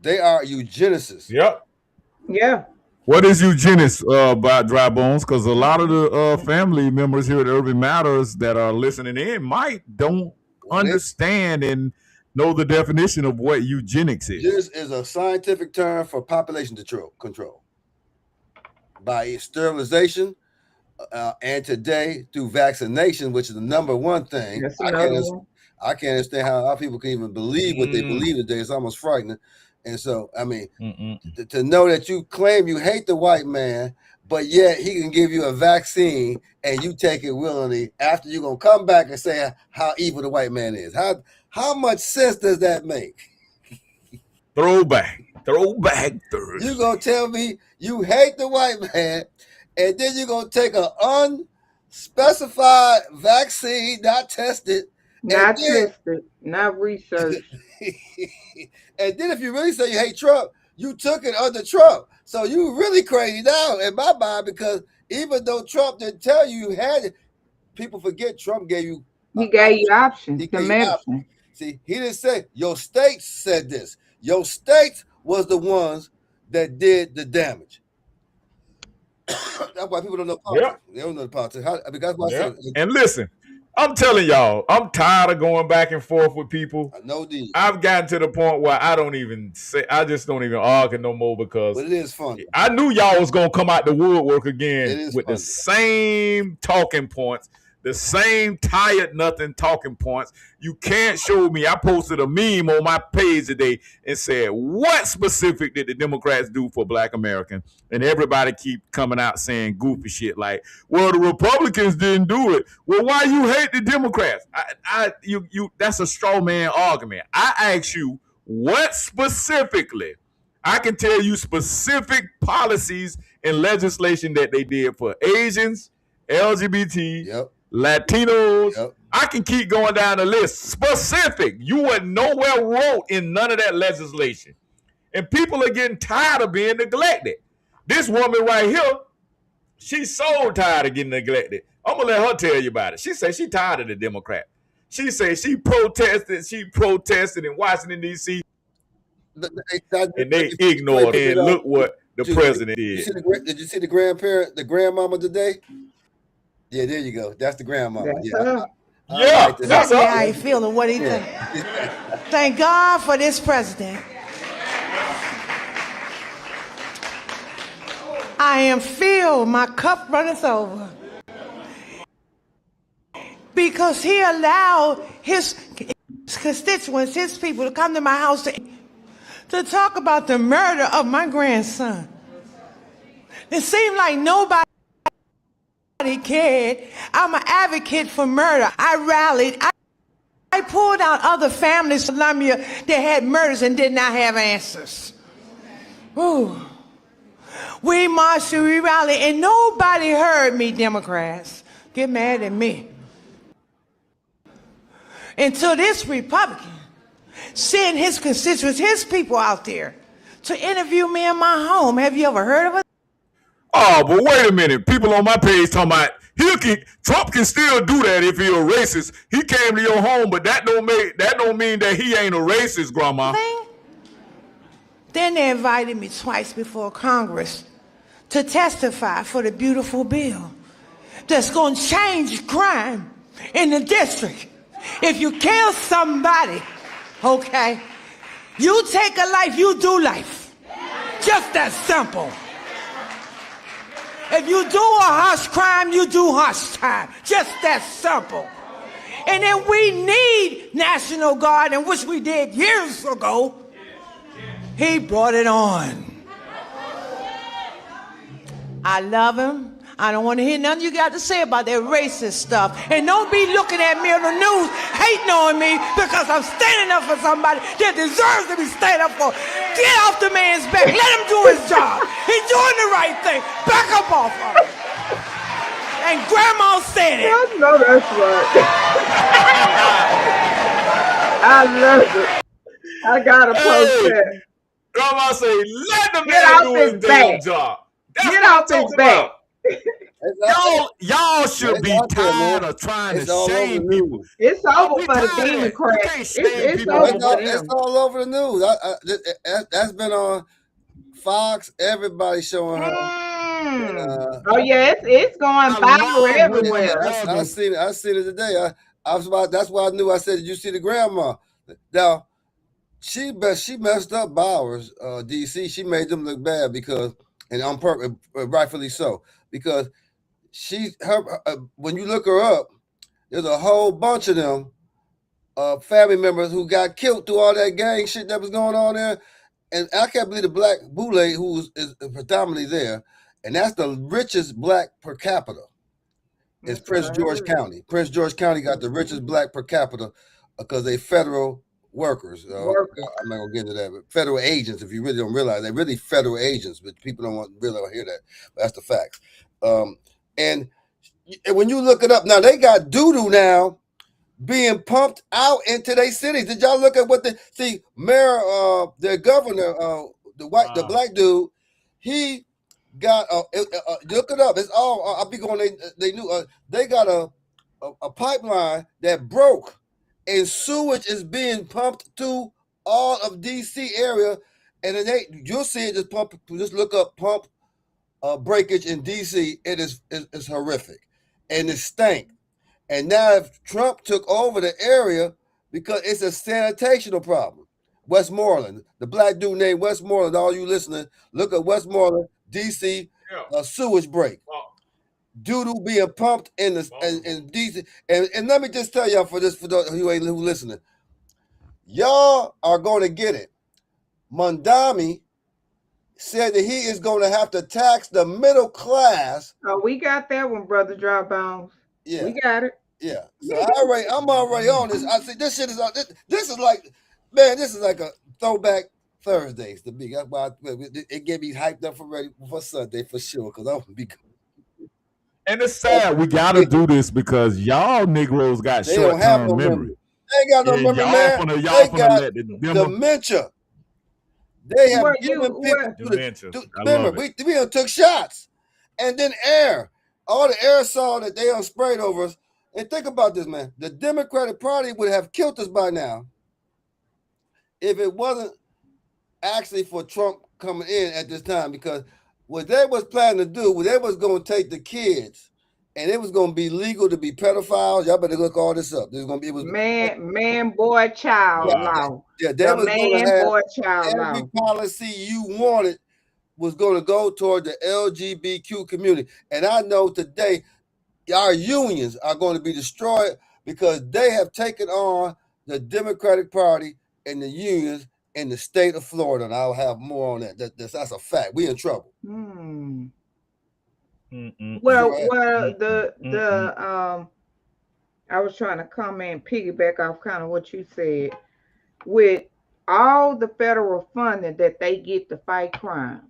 They are eugenicists. Yep. Yeah. What is eugenics by Dry Bones? Because a lot of the family members here at Urban Matters that are listening in don't understand and know the definition of what eugenics is. Eugenics is a scientific term for population control by sterilization, and today through vaccination, which is the number one thing. I can't understand how people can even believe what they believe today. It's almost frightening. And so, I mean, to know that you claim you hate the white man, but yet he can give you a vaccine and you take it willingly, after you're going to come back and say how evil the white man is. How much sense does that make? Throwback Thursday. You're going to tell me you hate the white man, and then you're going to take an unspecified vaccine, not tested, not researched. And then if you really say you hate Trump, you took it under Trump. So you really crazy now in my mind, because even though Trump didn't tell you had it, people forget Trump gave you. He gave you options. The medicine. See, he didn't say your states said this. Your states was the ones that did the damage. That's why people don't know politics. Yep. They don't know the politics. Because why I said, and listen, I'm telling y'all, I'm tired of going back and forth with people. I know these. I've gotten to the point where I just don't even argue no more, because but it is fun. I knew y'all was gonna come out the woodwork again with the same talking points the same tired nothing talking points. You can't show me. I posted a meme on my page today and said, what specific did the Democrats do for Black Americans? And everybody keep coming out saying goofy shit like, well, the Republicans didn't do it. Well, why you hate the Democrats? That's a straw man argument. I ask you, what specifically? I can tell you specific policies and legislation that they did for Asians, LGBT, Latinos. I can keep going down the list. Specific. You were nowhere wrote in none of that legislation. And people are getting tired of being neglected. This woman right here, she's so tired of getting neglected. I'm going to let her tell you about it. She said she's tired of the Democrat. She said she protested in Washington, D.C., and they ignored it. And look what the president did. Did you see the grandmama today? Yeah, there you go. That's the grandmama. That's how he feeling. What do you think? Thank God for this president. I am filled. My cup runneth over. Because he allowed his constituents, his people, to come to my house to talk about the murder of my grandson. It seemed like nobody cared. I'm an advocate for murder. I rallied. I pulled out other families in Columbia that had murders and did not have answers. Ooh. We marched and we rallied, and nobody heard me, Democrats. Get mad at me. Until this Republican sent his constituents, his people out there to interview me in my home. Have you ever heard of it? Oh, but wait a minute. People on my page talking about Trump can still do that if he's a racist. He came to your home, but that don't mean that he ain't a racist, Grandma. Then they invited me twice before Congress to testify for the beautiful bill that's going to change crime in the district. If you kill somebody, okay, you take a life, you do life. Just that simple. If you do a harsh crime, you do harsh time. Just that simple. And then we need National Guard, and which we did years ago. He brought it on. I love him. I don't want to hear nothing you got to say about that racist stuff. And don't be looking at me on the news hating on me because I'm standing up for somebody that deserves to be standing up for. Get off the man's back. Let him do his job. He's doing the right thing. Back up off of him. And Grandma said it. I know that's right. I love it. I gotta post that. Grandma say, let the man do his damn job. That's Get off his back. Y'all should be tired of trying to shame people. It's over for the Democrats. It's all over the news. That's been on Fox. Everybody showing her. Oh yeah, it's going viral everywhere. I seen it today. That's why I knew. I said, did you see the grandma? Now she messed up Bowers, DC. She made them look bad because, and on purpose, rightfully so, because when you look her up, there's a whole bunch of them family members who got killed through all that gang shit that was going on there. And I can't believe the black Boule who is predominantly there, and that's the richest black per capita. It's Prince George County. Prince George County got the richest black per capita because they federal workers. I'm not gonna get into that, but federal agents. If you really don't realize, they're really federal agents, but people don't really hear that. But that's the facts. And when you look it up now, they got doo-doo now being pumped out into their cities. Did y'all look at what mayor, their governor, the black dude, he got look it up. It's all I'll be going. They knew they got a pipeline that broke, and sewage is being pumped to all of DC area, and then you'll see it just pump. Just look up pump breakage in DC. It's horrific, and it stank. And now if Trump took over the area, because it's a sanitational problem. Westmoreland, the black dude named Westmoreland, all you listening, look at Westmoreland, DC, sewage break. doodle being pumped in the and DC. And let me just tell y'all for those who listening, y'all are going to get it. Mondami said that he is going to have to tax the middle class. Oh, we got that one, brother Dry Bones. Yeah, we got it. Yeah, so I'm already on this. I see this shit is this is like, man, this is like a throwback Thursdays to me. That's why it get me hyped up for Sunday for sure. Because I'm gonna be. And it's sad we gotta do this because y'all Negroes got short-term memory. They ain't got no memory, man. They got dementia. They have given people remember, we done took shots, and then all the aerosol that they done sprayed over us. And think about this, man. The Democratic Party would have killed us by now if it wasn't actually for Trump coming in at this time, because what they was planning to do was they was going to take the kids and it was going to be legal to be pedophiles. Y'all better look all this up. There's going to be man, boy, child law. Yeah, they was going to have every law. policy you wanted was going to go toward the LGBTQ community. And I know today our unions are going to be destroyed because they have taken on the Democratic Party and the unions in the state of Florida. And I'll have more on that. That's a fact. We in trouble. Well, I was trying to comment and piggyback off kind of what you said. With all the federal funding that they get to fight crimes,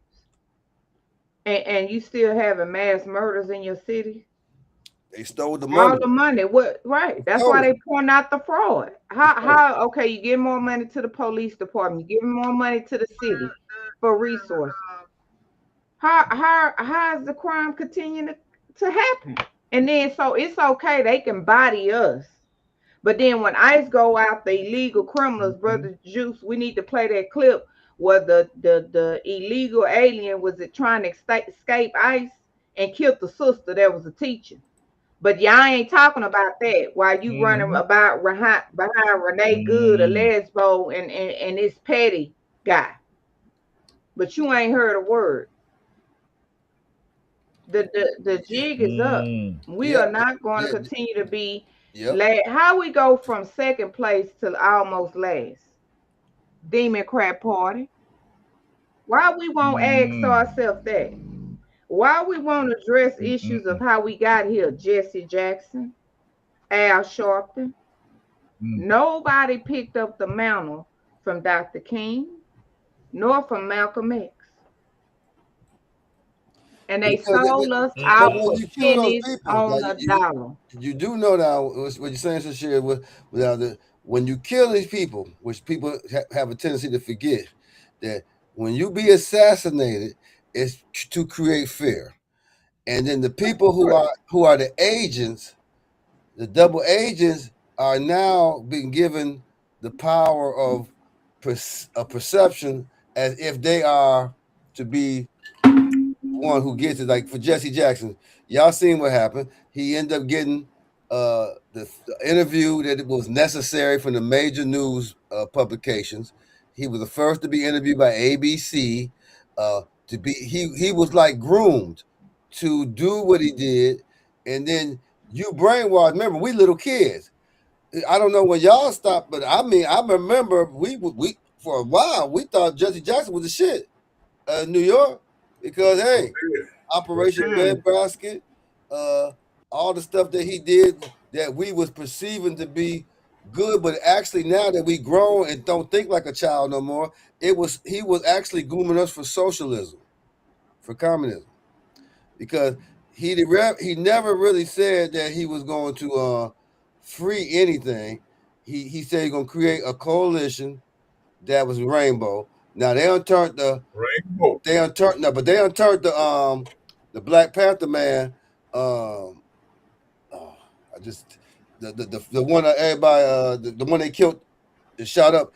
and you still having mass murders in your city. They stole the money. All the money. What? Right. That's why they point out the fraud. How? Okay, you give more money to the police department. You give more money to the city for resources. How is the crime continuing to happen? And then so it's okay, they can body us. But then when ICE go after illegal criminals, Brother Juice, we need to play that clip where the illegal alien was trying to escape ICE and killed the sister that was a teacher. But y'all ain't talking about that while you running about behind Renee Good, a lesbo, and this petty guy. But you ain't heard a word. The jig is up. We are not going to continue to be how we go from second place to almost last. Democrat Party. Why we won't ask ourselves that? Why we won't address issues of how we got here? Jesse Jackson, Al Sharpton. Nobody picked up the mantle from Dr. King nor from Malcolm X. And they sold us out for pennies on a dollar. You do know now what you're saying, Shashir, without when you kill these people, which people have a tendency to forget, that when you be assassinated, it's to create fear. And then the people who are the agents, the double agents, are now being given the power of perception as if they are to be one who gets it. Like for Jesse Jackson, y'all seen what happened. He ended up getting the interview that it was necessary from the major news publications. He was the first to be interviewed by ABC. He was like groomed to do what he did, and then you brainwashed. Remember, we little kids. I don't know when y'all stopped, but I mean, I remember we for a while we thought Jesse Jackson was the shit in New York because hey, Operation Breadbasket, all the stuff that he did that we was perceiving to be good, but actually now that we grown and don't think like a child no more, he was actually grooming us for socialism, for communism, because he never really said that he was going to free anything. He said he's going to create a coalition that was rainbow. Now they unturned the rainbow. They unturned the Black Panther man. The one everybody the one they killed, shot up.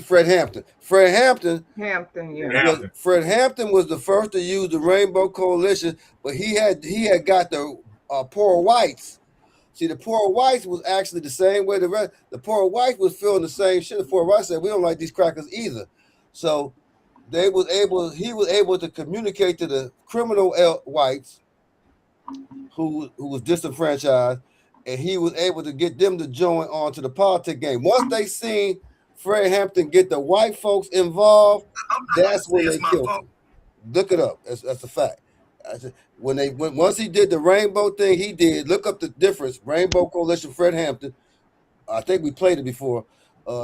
Fred Hampton. Fred Hampton, yeah. Fred Hampton was the first to use the Rainbow Coalition, but he had got the poor whites. See, the poor whites was actually the same way the poor whites was feeling the same shit. The poor whites said, we don't like these crackers either. So he was able to communicate to the criminal whites who was disenfranchised, and he was able to get them to join on to the politics game. Once they seen Fred Hampton get the white folks involved, that's when they killed him. Look it up. That's a fact. Once he did the rainbow thing, he did. Look up the difference. Rainbow Coalition, Fred Hampton. I think we played it before.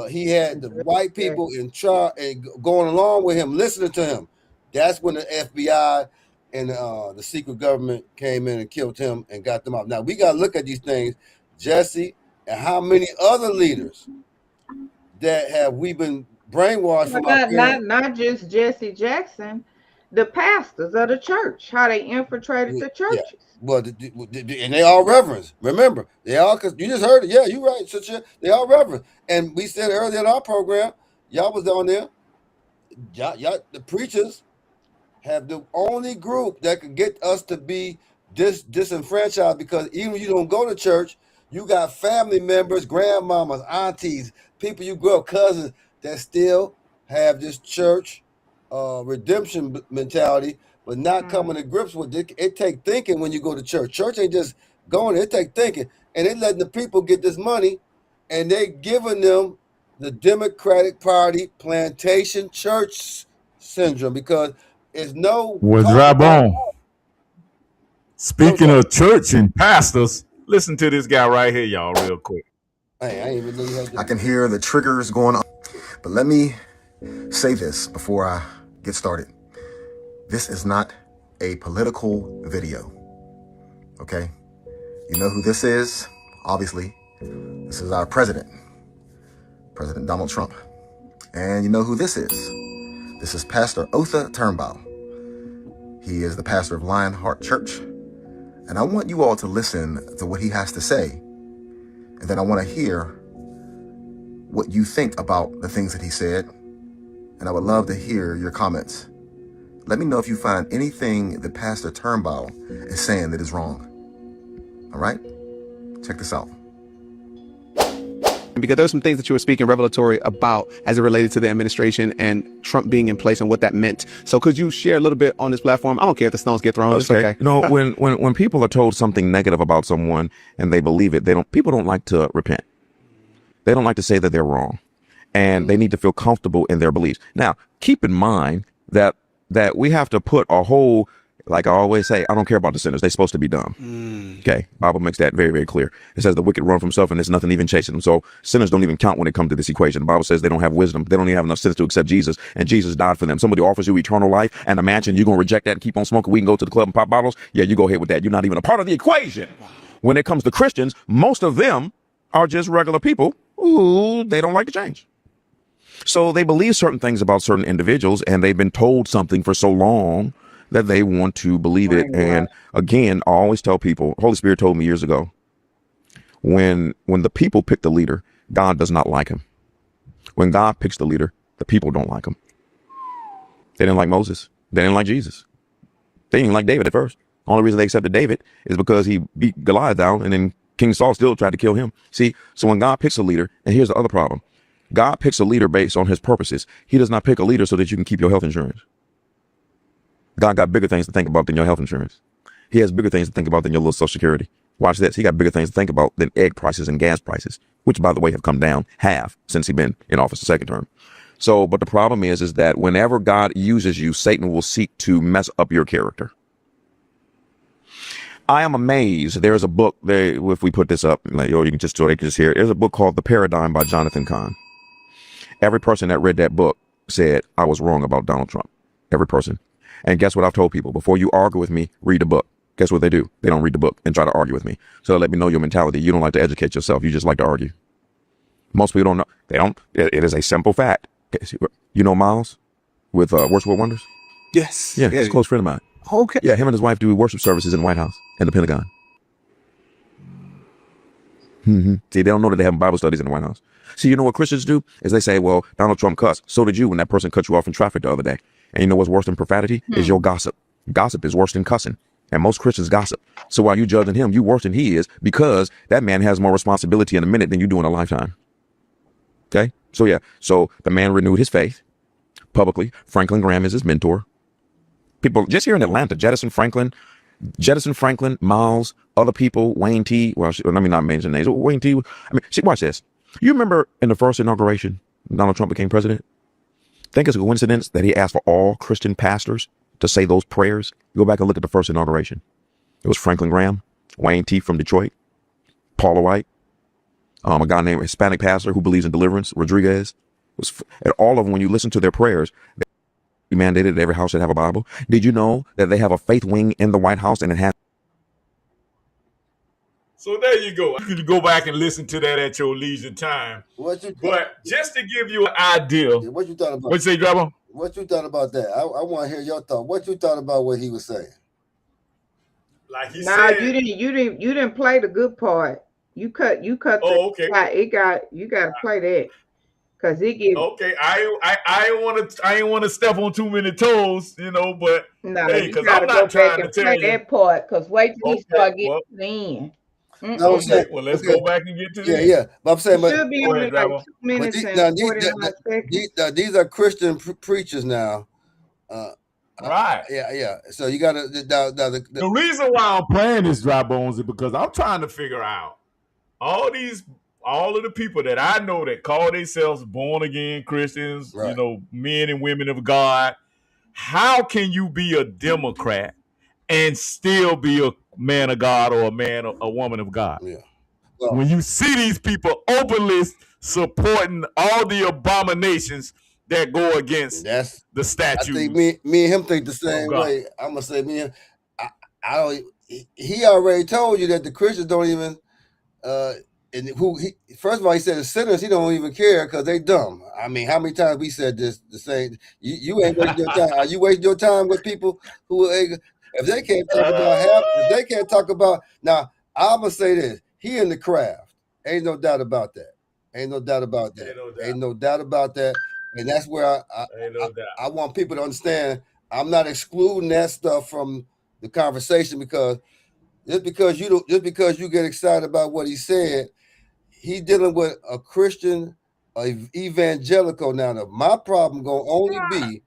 He had the white people in charge and going along with him, listening to him. That's when the FBI and the secret government came in and killed him and got them out. Now we got to look at these things, Jesse, and how many other leaders that have we been brainwashed from our parents. Not just Jesse Jackson, the pastors of the church, how they infiltrated the churches. Yeah. Well, and they all reverends. Remember, they all, because you just heard it. Yeah, you're right, sister. They all reverends. And we said earlier in our program, y'all was on there. Y'all, the preachers have the only group that could get us to be disenfranchised, because even when you don't go to church, you got family members, grandmamas, aunties, people you grew up, cousins that still have this church redemption mentality, but not coming to grips with it. It take thinking when you go to church. Church ain't just going, it take thinking. And they letting the people get this money, and they giving them the Democratic Party plantation church syndrome, because it's no... Well, drop on. Speaking of church and pastors, listen to this guy right here, y'all, real quick. Hey, I ain't even know you had that. I can hear the triggers going on. But let me say this before I get started. This is not a political video, okay? You know who this is? Obviously, this is our president, President Donald Trump. And you know who this is? This is Pastor Otha Turnbow. He is the pastor of Lionheart Church. And I want you all to listen to what he has to say. And then I want to hear what you think about the things that he said. And I would love to hear your comments. Let me know if you find anything that Pastor Turnbow is saying that is wrong. All right? Check this out. Because there's some things that you were speaking revelatory about as it related to the administration and Trump being in place and what that meant. So could you share a little bit on this platform? I don't care if the stones get thrown. It's okay. You know, when people are told something negative about someone and they believe it, people don't like to repent. They don't like to say that they're wrong, and they need to feel comfortable in their beliefs. Now, keep in mind that we have to put a whole, like I always say, I don't care about the sinners. They're supposed to be dumb. Okay. Bible makes that very, very clear. It says the wicked run from self and there's nothing even chasing them. So sinners don't even count when it comes to this equation. The Bible says they don't have wisdom. They don't even have enough sense to accept Jesus, and Jesus died for them. Somebody offers you eternal life and a mansion. You're going to reject that and keep on smoking weed and go to the club and pop bottles. Yeah, you go ahead with that. You're not even a part of the equation. When it comes to Christians, most of them are just regular people who they don't like to change. So they believe certain things about certain individuals, and they've been told something for so long that they want to believe it. And again, I always tell people, Holy Spirit told me years ago, when the people pick the leader, God does not like him. When God picks the leader, the people don't like him. They didn't like Moses. They didn't like Jesus. They didn't like David at first. The only reason they accepted David is because he beat Goliath down, and then King Saul still tried to kill him. See, so when God picks a leader, and here's the other problem, God picks a leader based on his purposes. He does not pick a leader so that you can keep your health insurance. God got bigger things to think about than your health insurance. He has bigger things to think about than your little Social Security. Watch this. He got bigger things to think about than egg prices and gas prices, which, by the way, have come down half since he's been in office the second term. So, but the problem is that whenever God uses you, Satan will seek to mess up your character. I am amazed. There's a book there. If we put this up, like, or you can just hear it. There's a book called The Paradigm by Jonathan Cahn. Every person that read that book said I was wrong about Donald Trump. Every person. And guess what I've told people? Before you argue with me, read the book. Guess what they do? They don't read the book and try to argue with me. So let me know your mentality. You don't like to educate yourself. You just like to argue. Most people don't know. They don't. It is a simple fact. You know Miles with Worship with Wonders? Yes. Yeah, he's a close friend of mine. Okay. Yeah, him and his wife do worship services in the White House and the Pentagon. See, they don't know that they have Bible studies in the White House. See, you know what Christians do? Is they say, well, Donald Trump cussed. So did you when that person cut you off in traffic the other day. And you know what's worse than profanity? Is your gossip. Gossip is worse than cussing. And most Christians gossip. So while you judging him, you worse than he is, because that man has more responsibility in a minute than you do in a lifetime. Okay? So yeah. So the man renewed his faith publicly. Franklin Graham is his mentor. People just here in Atlanta, Jefferson Franklin, Jettison Franklin, Miles, other people, Wayne T. Well, let me not mention names. Wayne T. I mean, see, watch this. You remember in the first inauguration, Donald Trump became president? Think it's a coincidence that he asked for all Christian pastors to say those prayers? Go back and look at the first inauguration. It was Franklin Graham, Wayne T. from Detroit, Paula White, a guy named Hispanic pastor who believes in deliverance, Rodriguez. And all of them, when you listen to their prayers, they mandated that every house should have a Bible. Did you know that they have a faith wing in the White House and it has? So there you go. You can go back and listen to that at your leisure time. But just to give you an idea. What you thought about? What you say, Drabo? What you thought about that? I want to hear your thought. What you thought about what he was saying? Like he said, you didn't play the good part. You cut. Oh, okay. You got to play that because it gives. Okay, I ain't want to step on too many toes, you know. But no, hey, because I'm not trying to tell you that part. Because wait till he start getting in. No, okay, well let's go back and get to this. Yeah. But I'm saying, it should be only like 2 minutes and 49 seconds. These are Christian preachers now. Right. Yeah. So you got to. The reason why I'm playing this Dry Bones is because I'm trying to figure out all of the people that I know that call themselves born again Christians, right. You know, men and women of God. How can you be a Democrat and still be a man of God or a woman of God? Yeah. Well, when you see these people openly supporting all the abominations that go against the statutes. I think me and him think the same way. I'm gonna say me and I don't. He already told you that the Christians don't even. And first of all, he said the sinners, he don't even care because they dumb. I mean, how many times we said this? The same. You ain't wasting your time. Are you wasting your time with people who, if they can't talk about if they can't talk about now? I'm gonna say this: he in the craft. Ain't no doubt about that. Ain't no doubt about that. And that's where I want people to understand. I'm not excluding that stuff from the conversation because just because you get excited about what he said, he dealing with a Christian, evangelical. Now, my problem gonna only be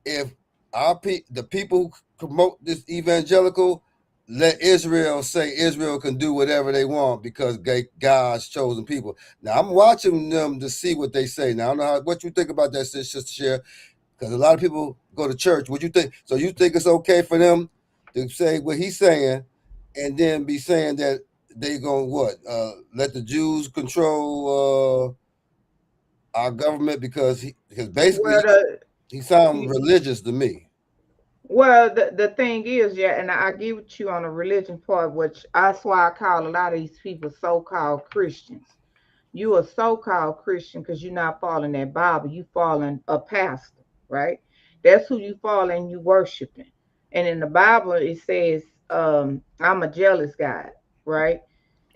if the people who promote this evangelical let Israel say Israel can do whatever they want because God's chosen people. Now, I'm watching them to see what they say. Now, I don't know what you think about that, Sister Cher, because a lot of people go to church. What you think? So you think it's okay for them to say what he's saying and then be saying that they gonna let the Jews control our government because basically he sounds religious to me. Well, the thing is, and I agree with you on the religion part, which that's why I call a lot of these people so-called Christians. You are so-called Christian because you're not following that Bible. You following a pastor, right? That's who you following, you worshiping. And in the Bible, it says, I'm a jealous God, right?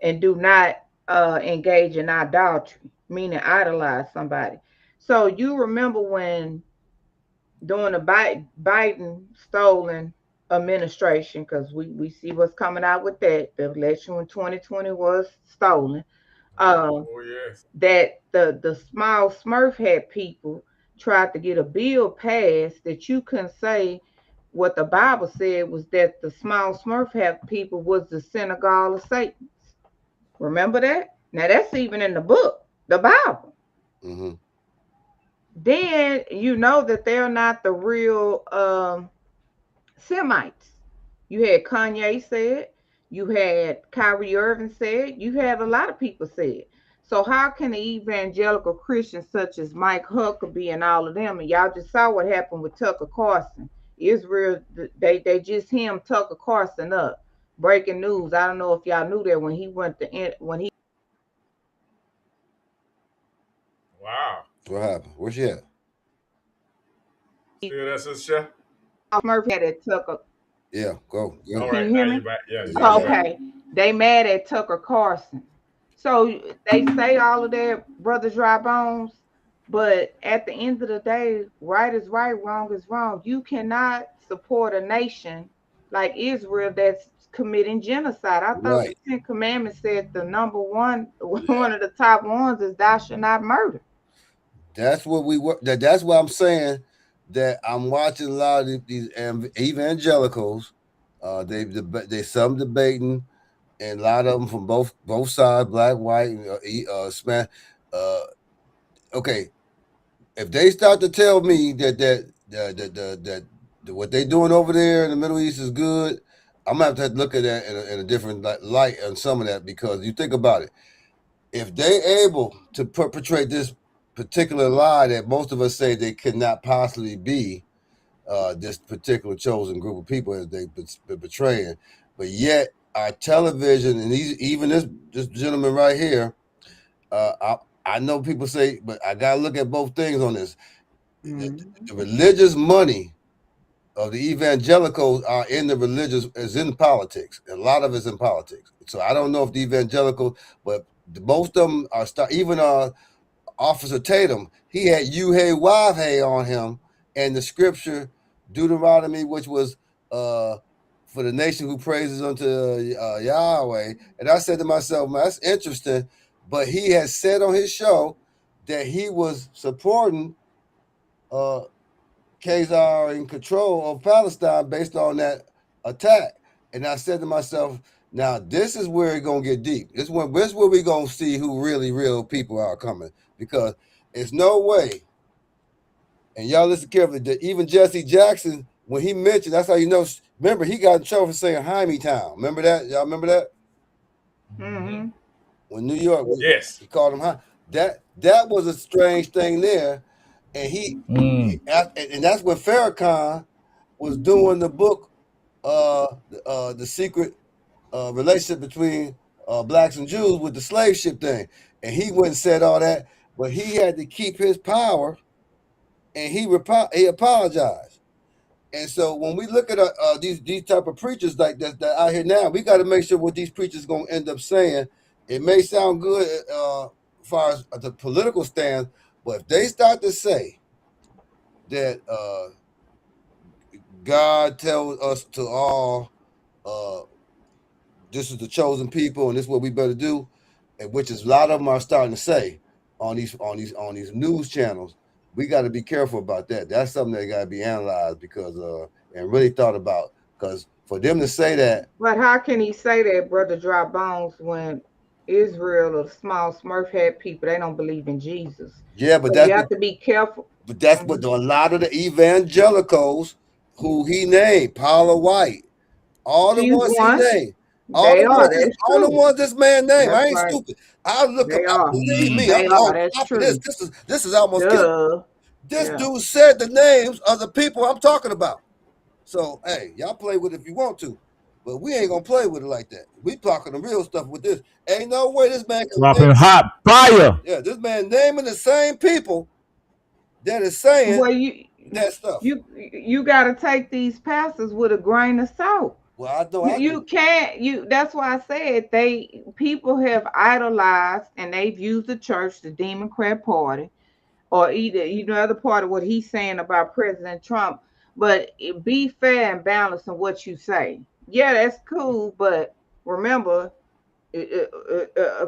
And do not engage in idolatry, meaning idolize somebody. So you remember when during the Biden stolen administration, because we see what's coming out with that. The election in 2020 was stolen. Yes. That the small Smurf had people tried to get a bill passed that you can say what the Bible said was that the small Smurf had people was the synagogue of Satan. Remember that? Now that's even in the book, the Bible. Mm-hmm. Then you know that they're not the real Semites. You had Kanye said, you had Kyrie Irving said, you had a lot of people said. So how can the evangelical Christians such as Mike Huckabee and all of them, and y'all just saw what happened with Tucker Carlson. Israel, they just him Tucker Carlson up. Breaking news. I don't know if y'all knew that when he Wow. What happened? Where's she at? Yeah, that's a chef. Murphy had at Tucker. Yeah, go. All Can right, you hear me? Yeah, okay. They mad at Tucker Carlson. So they say all of that, Brother Dry Bones, but at the end of the day, right is right, wrong is wrong. You cannot support a nation like Israel that's committing genocide. I thought the 10 Commandments said the number one of the top ones is thou shalt not murder. That's what that's why I'm saying that I'm watching a lot of these evangelicals They some debating, and a lot of them from both sides, black, white, smash. Okay, if they start to tell me that what they doing over there in the Middle East is good, I'm gonna have to look at that in a different light on some of that, because you think about it, if they able to perpetrate this particular lie that most of us say they could not possibly be, this particular chosen group of people as they've been betraying, but yet our television and even this gentleman right here, I know people say, but I gotta look at both things on this. The religious money of the evangelicals are in the religious, is in politics. A lot of it's in politics. So I don't know if the evangelical, but most of them are even Officer Tatum, he had Yuhei Wavhe on him, and the scripture Deuteronomy, which was for the nation who praises unto Yahweh. And I said to myself, man, that's interesting. But he has said on his show that he was supporting Khazar in control of Palestine based on that attack. And I said to myself, now this is where it's gonna get deep. This is where we're gonna see who really real people are coming, because it's no way. And y'all listen carefully. That even Jesse Jackson, when he mentioned, that's how you know. Remember, he got in trouble for saying Jaime Town. Remember that? Y'all remember that? Mm-hmm. When New York, yes, he called him that was a strange thing there. And and that's when Farrakhan was doing the book, the secret relationship between blacks and Jews with the slave ship thing. And he went and said all that, but he had to keep his power, and he apologized. And so when we look at these type of preachers like that out here now, we got to make sure what these preachers going to end up saying. It may sound good as far as the political stance, but if they start to say that God tells us to all, this is the chosen people, and this is what we better do, and which is a lot of them are starting to say on these news channels. We got to be careful about that. That's something that got to be analyzed, because and really thought about, because for them to say that. But how can he say that, Brother Dry Bones, when Israel or the small Smurf had people, they don't believe in Jesus? Yeah, but so you have to be careful. But that's what a lot of the evangelicals who he named, Paula White, all the She's ones he one. named, They are. That's all the true. ones this man named. That's I ain't right. stupid. I look They up. are. Believe me, They I'm are. on That's top of true. this is almost Duh. this Yeah. dude said the names of the people I'm talking about. So hey, y'all play with it if you want to, but we ain't gonna play with it like that. We talking the real stuff with this. Ain't no way this man can dropping hot fire. Yeah, this man naming the same people that is saying Well, that stuff. you got to take these pastors with a grain of salt. Well, I know You can't. That's why I said people have idolized, and they've used the church, the Democrat Party, or either other part of what he's saying about President Trump. But be fair and balanced in what you say. Yeah, that's cool, but remember,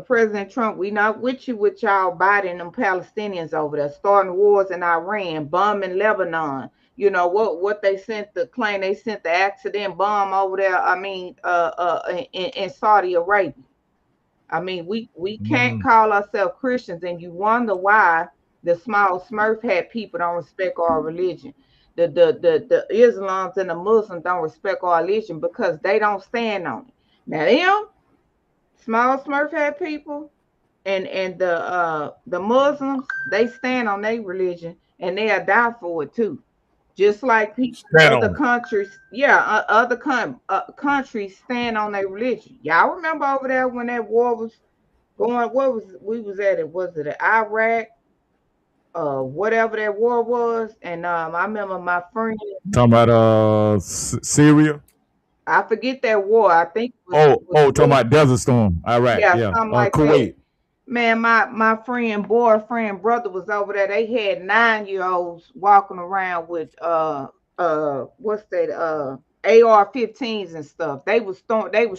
President Trump, we not with you with y'all Biden and them Palestinians over there starting wars in Iran, bombing Lebanon. You know what they sent the claim they sent the accident bomb over there. I mean, in Saudi Arabia. I mean, we can't call ourselves Christians, and you wonder why the small Smurf hat people don't respect our religion. The Islams and the Muslims don't respect our religion because they don't stand on it. Now them small Smurf hat people and the Muslims, they stand on their religion and they'll die for it too. Just like people in other countries, other countries stand on their religion. Y'all remember over there when that war was going? We was at it? Was it Iraq? Whatever that war was, and I remember my friend Talking about Syria. I forget that war. I think it was talking about Desert Storm, Iraq. yeah, Yeah, something like Kuwait. that. Man, my friend, boyfriend, brother was over there. They had 9-year-olds walking around with what's that AR-15s and stuff. They was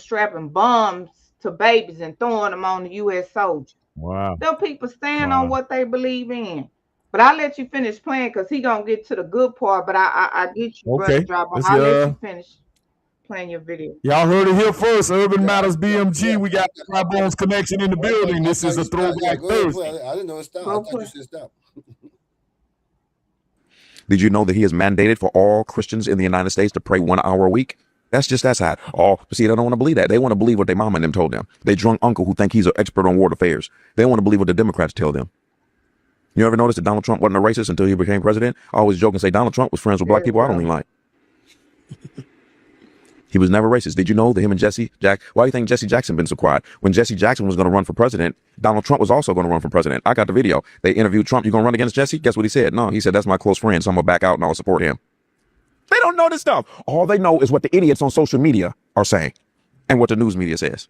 strapping bombs to babies and throwing them on the U.S. soldiers. Wow. Them people stand on what they believe in. But I'll let you finish playing because he gonna get to the good part. But I get you, brother. Okay. Drop. I'll let you finish. playing your video. Y'all heard it here first. Urban Matters BMG. We got Dry Bones Connection in the building. This is a throwback Thursday. I didn't know it stopped. I thought you said stop. Did you know that he has mandated for all Christians in the United States to pray 1 hour a week? That's just that side. Oh, but see, they don't want to believe that. They want to believe what their mama and them told them. They drunk uncle who think he's an expert on world affairs. They want to believe what the Democrats tell them. You ever notice that Donald Trump wasn't a racist until he became president? I always joke and say Donald Trump was friends with black people I don't even like. He was never racist. Did you know that him and Jesse Jack? Why do you think Jesse Jackson been so quiet? When Jesse Jackson was going to run for president, Donald Trump was also going to run for president. I got the video. They interviewed Trump. You going to run against Jesse? Guess what he said? No, he said, that's my close friend, so I'm going to back out and I'll support him. They don't know this stuff. All they know is what the idiots on social media are saying and what the news media says.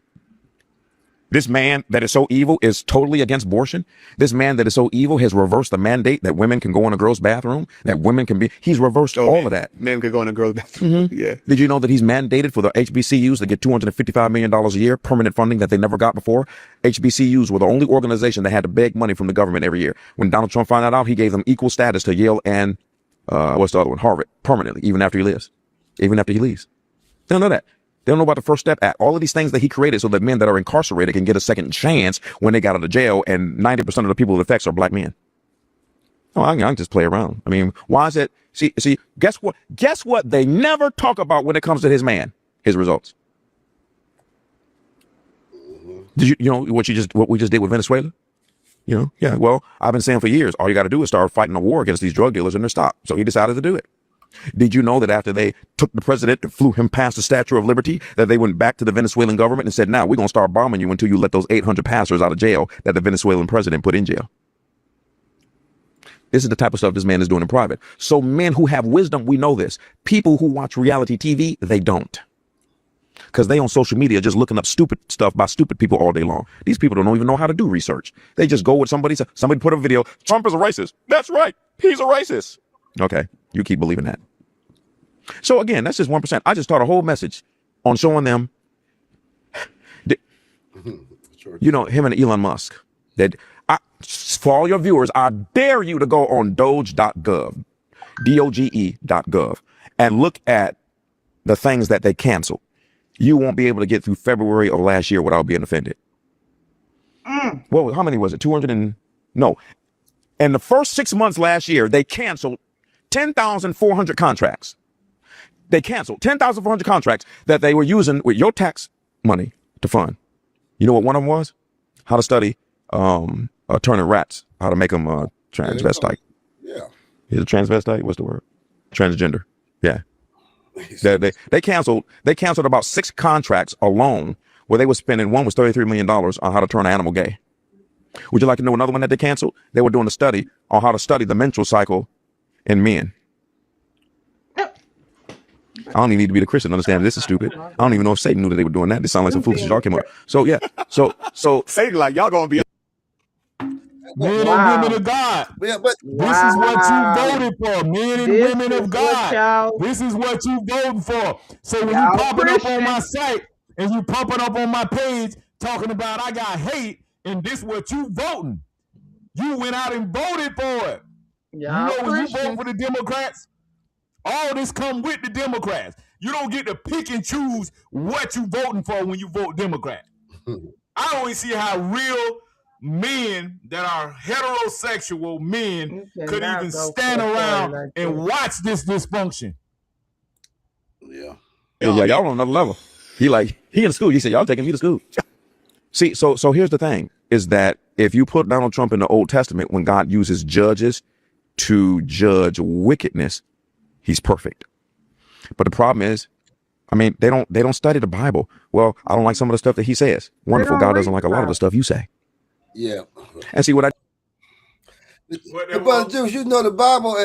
This man that is so evil is totally against abortion. This man that is so evil has reversed the mandate that women can go in a girl's bathroom, that women can be. He's reversed all of that. Men can go in a girl's bathroom. Yeah. Did you know that he's mandated for the HBCUs to get $255 million a year, permanent funding that they never got before? HBCUs were the only organization that had to beg money from the government every year. When Donald Trump found that out, he gave them equal status to Yale and what's the other one? Harvard, permanently, even after he leaves. They don't know that. They don't know about the First Step Act. All of these things that he created so that men that are incarcerated can get a second chance when they got out of jail, and 90% of the people it affects are black men. Oh, I can just play around. I mean, why is it? See, guess what? Guess what they never talk about when it comes to his results. Did you know what we just did with Venezuela? You know, yeah, well, I've been saying for years, all you got to do is start fighting a war against these drug dealers and they're stopped. So he decided to do it. Did you know that after they took the president and flew him past the Statue of Liberty, that they went back to the Venezuelan government and said, now we're going to start bombing you until you let those 800 pastors out of jail that the Venezuelan president put in jail. This is the type of stuff this man is doing in private. So men who have wisdom, we know this. People who watch reality TV, they don't. Because they on social media just looking up stupid stuff by stupid people all day long. These people don't even know how to do research. They just go with somebody put a video, Trump is a racist. That's right. He's a racist. Okay, you keep believing that. So again, that's just 1%. I just taught a whole message on showing them, you know, him and Elon Musk. That for all your viewers, I dare you to go on doge.gov, doge.gov, and look at the things that they canceled. You won't be able to get through February of last year without being offended. Well, how many was it? 200 and no. In the first 6 months last year, they canceled 10,400 contracts. They canceled 10,400 contracts that they were using with your tax money to fund. You know what one of them was? How to study turning rats, how to make them transvestite. Yeah. Is it transvestite? What's the word? Transgender. Yeah. They canceled about 6 contracts alone where they were spending, one was $33 million on how to turn an animal gay. Would you like to know another one that they canceled? They were doing a study on how to study the menstrual cycle in men. I don't even need to be the Christian to understand this is stupid. I don't even know if Satan knew that they were doing that. This sounds like some foolishness y'all came up. So yeah. So Satan like y'all gonna be Men and women of God. Yeah, but this is what you voted for. Men and women of God. This is what you voting for. So when you pop it up on my site and you pop it up on my page talking about I got hate and this what you voting. You went out and voted for it. You know when you vote for the Democrats, all this come with the Democrats. You don't get to pick and choose what you voting for when you vote Democrat. I always see how real men that are heterosexual men could even stand around and watch this dysfunction. Yeah. Y'all on another level. He in school. He said, y'all taking me to school. See, so here's the thing, is that if you put Donald Trump in the Old Testament, when God uses judges to judge wickedness, he's perfect. But the problem is, I mean, they don't study the Bible. Well, I don't like some of the stuff that he says. Wonderful. God doesn't like a lot of the stuff you say. Yeah. And see what Brother Juice, you know the Bible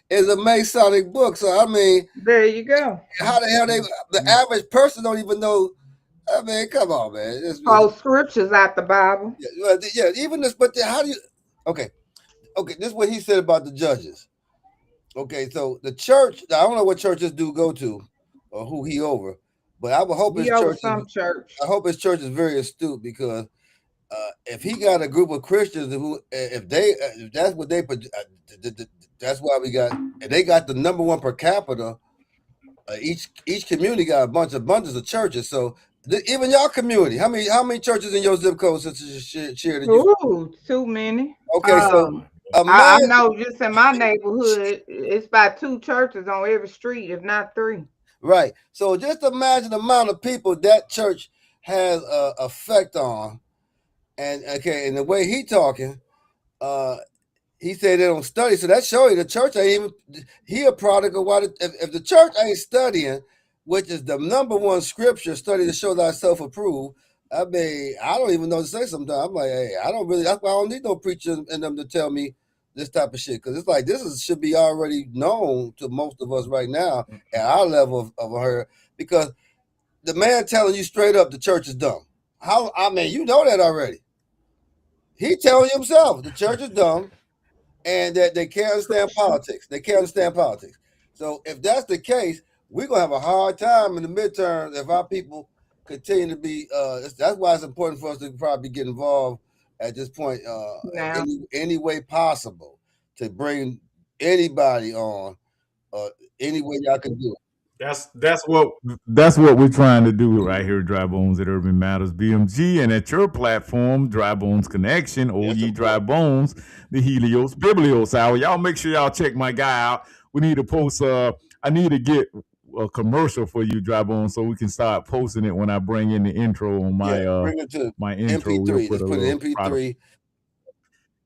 is a Masonic book, so I mean, there you go. How the hell the average person don't even know? I mean, come on, man. All scriptures out the Bible. Yeah, even this, but how do you? Okay, this is what he said about the judges. Okay, so the church, I don't know what churches do go to or who he over, but I would hope his church. I hope his church is very astute, because if he got a group of Christians who, if that's what they, that's why we got, and they got the #1 per capita each community got a bunches of churches. So even y'all community, how many churches in your zip code, Sister Share? Ooh, too many. Okay, so I know just in my neighborhood, it's about 2 churches on every street, if not 3. Right. So just imagine the amount of people that church has effect on, and the way he talking, he said they don't study. So that shows you the church ain't even. He a product of what? If the church ain't studying, which is the number one scripture, study to show thyself approved. I mean, I don't even know what to say sometimes. I'm like, hey, I don't really. That's why I don't need no preacher in them to tell me this type of shit, because it's like should be already known to most of us right now at our level of her, because the man telling you straight up the church is dumb. How? I mean, you know that already. He telling you himself the church is dumb, and that they can't understand politics. They can't understand politics. So if that's the case, we're gonna have a hard time in the midterms if our people continue to be. That's why it's important for us to probably get involved at this point, any way possible, to bring anybody on, any way y'all can do it. That's what we're trying to do right here, Dry Bones at Urban Matters BMG, and at your platform, Dry Bones Connection, OE Dry Bones, the Helios Biblios Hour. Y'all make sure y'all check my guy out. We need to post. I need to get a commercial for you, Dry Bones, so we can start posting it when I bring in the intro on my bring it to my intro. MP3. We'll Just put an MP3.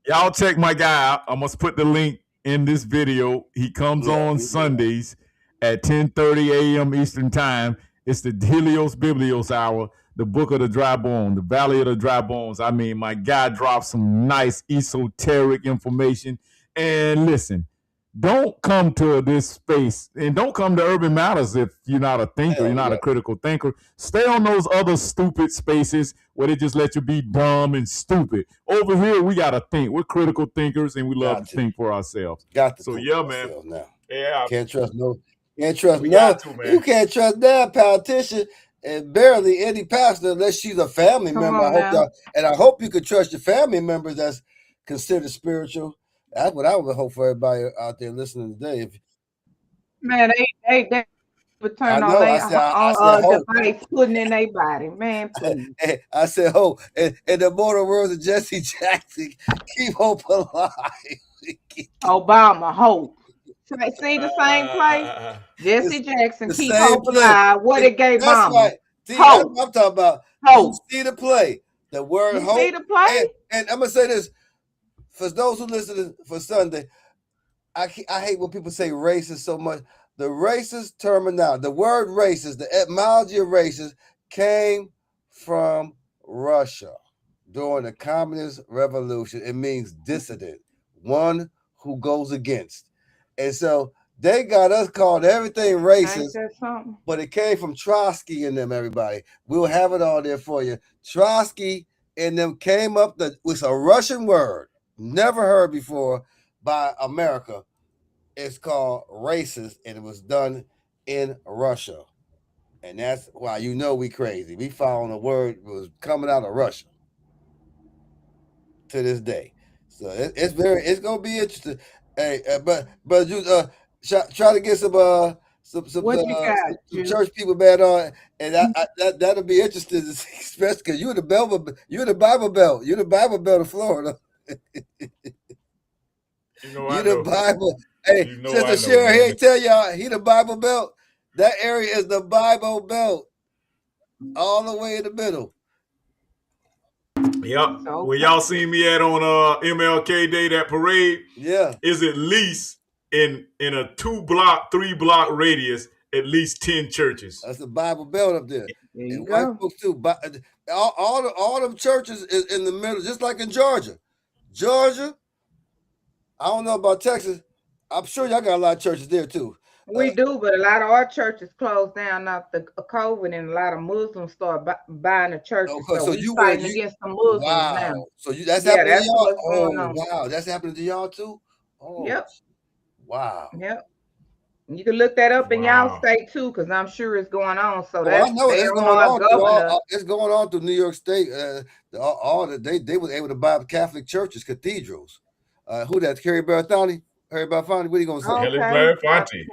Y'all check my guy out. I must put the link in this video. He comes on Sundays at 10:30 a.m. Eastern Time. It's the Helios Biblios Hour, the Book of the Dry Bone, the Valley of the Dry Bones. I mean, my guy drops some nice esoteric information. And listen, don't come to this space, and don't come to Urban Matters if you're not a thinker, you're not a critical thinker. Stay on those other stupid spaces where they just let you be dumb and stupid. Over here, we got to think. We're critical thinkers, and we love to think for ourselves. So yeah, man. Now. Yeah. Can't trust no. You can't trust that politician and barely any pastor unless she's a family member. I hope you could trust your family members that's considered spiritual. That's what I would hope for everybody out there listening today. Man, they would turn on their device, putting in their body. Man, please. I said, hope. And the mortal words of Jesse Jackson, keep hope alive. Obama, hope. See the same play? Jesse Jackson, keep hope alive. What it gave Obama. Right. See, that's what I'm talking about. Hope. You see the play. The word hope. See the play? And I'm going to say this. For those who listen for Sunday, I hate when people say racist so much. The racist terminology, the word racist, the etymology of racist came from Russia during the Communist Revolution. It means dissident, one who goes against. And so they got us called everything racist, but it came from Trotsky and them, everybody. We'll have it all there for you. Trotsky and them came up with a Russian word, never heard before by America. It's called racist, and it was done in Russia. And that's why we crazy. We found a word that was coming out of Russia to this day. So it's gonna be interesting. Hey, but you try to get some church people bad on, and that'll be interesting, especially because you're the Bible Belt. You're the Bible Belt of Florida. You the Bible. Hey, Sister Sherry, he tell y'all he the Bible Belt. That area is the Bible Belt, all the way in the middle. Yep. Well, y'all seen me at on MLK Day, that parade. Yeah. Is at least in a 3 block radius, at least 10 churches. That's the Bible Belt up there. And white folks too. All them churches is in the middle, just like in Georgia. Georgia, I don't know about Texas. I'm sure y'all got a lot of churches there too. We do, but a lot of our churches closed down after COVID, and a lot of Muslims start buying the churches. So you fighting against the Muslims now. So that's happening to y'all? Wow, that's happening to y'all too? Oh, yep. Wow. Yep. You can look that up in y'all state too, because I'm sure it's going on. So that's I know it's going on. It's going on through New York State. They were able to buy Catholic churches, cathedrals. Who that? Carrie Barathani? Heard about Fonte? What are you gonna say? Kelly Okay. Blair Fonte.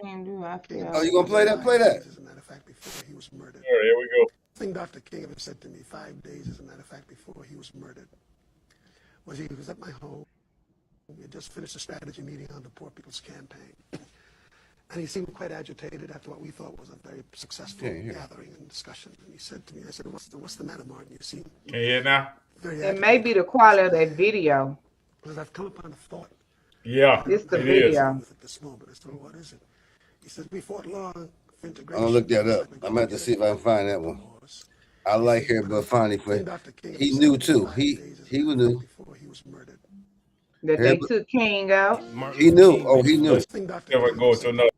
Oh, you gonna play that? Play that. As a matter of fact, before he was murdered. All right, here we go. The thing Dr. King ever said to me 5 days, as a matter of fact, before he was murdered, was he was at my home. We had just finished a strategy meeting on the Poor People's Campaign. And he seemed quite agitated after what we thought was a very successful gathering and discussion. And he said to me, I said, what's the matter, Martin? You seem Can you hear now? very It agitated. may be the quality of that video. Because I've come upon a thought. Yeah, It's the it video. is. At this moment, I said, what is it? He says, we fought long for I'm integration. gonna look that up. I'm gonna have to see if I can find that one. I like hearing about Fonte for he knew too. He knew. Before he was murdered. That they took King out. He knew. Oh, he knew. Never go to another.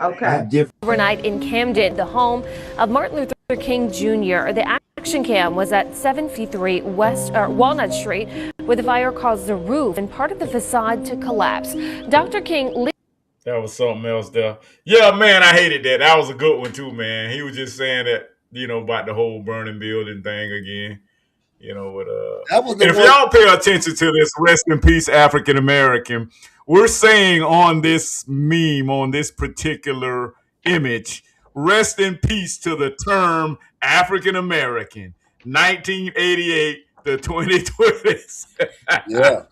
Okay. Overnight in Camden, the home of Martin Luther King Jr., the action cam was at 753 West Walnut Street, where the fire caused the roof and part of the facade to collapse. Dr. King. That was something else there. Yeah, man, I hated that. That was a good one too, man. He was just saying that, about the whole burning building thing again. That was the and if one. y'all pay attention to this, rest in peace, African American, we're saying on this meme, on this particular image, rest in peace to the term African American, 1988 to 2020s. Yeah.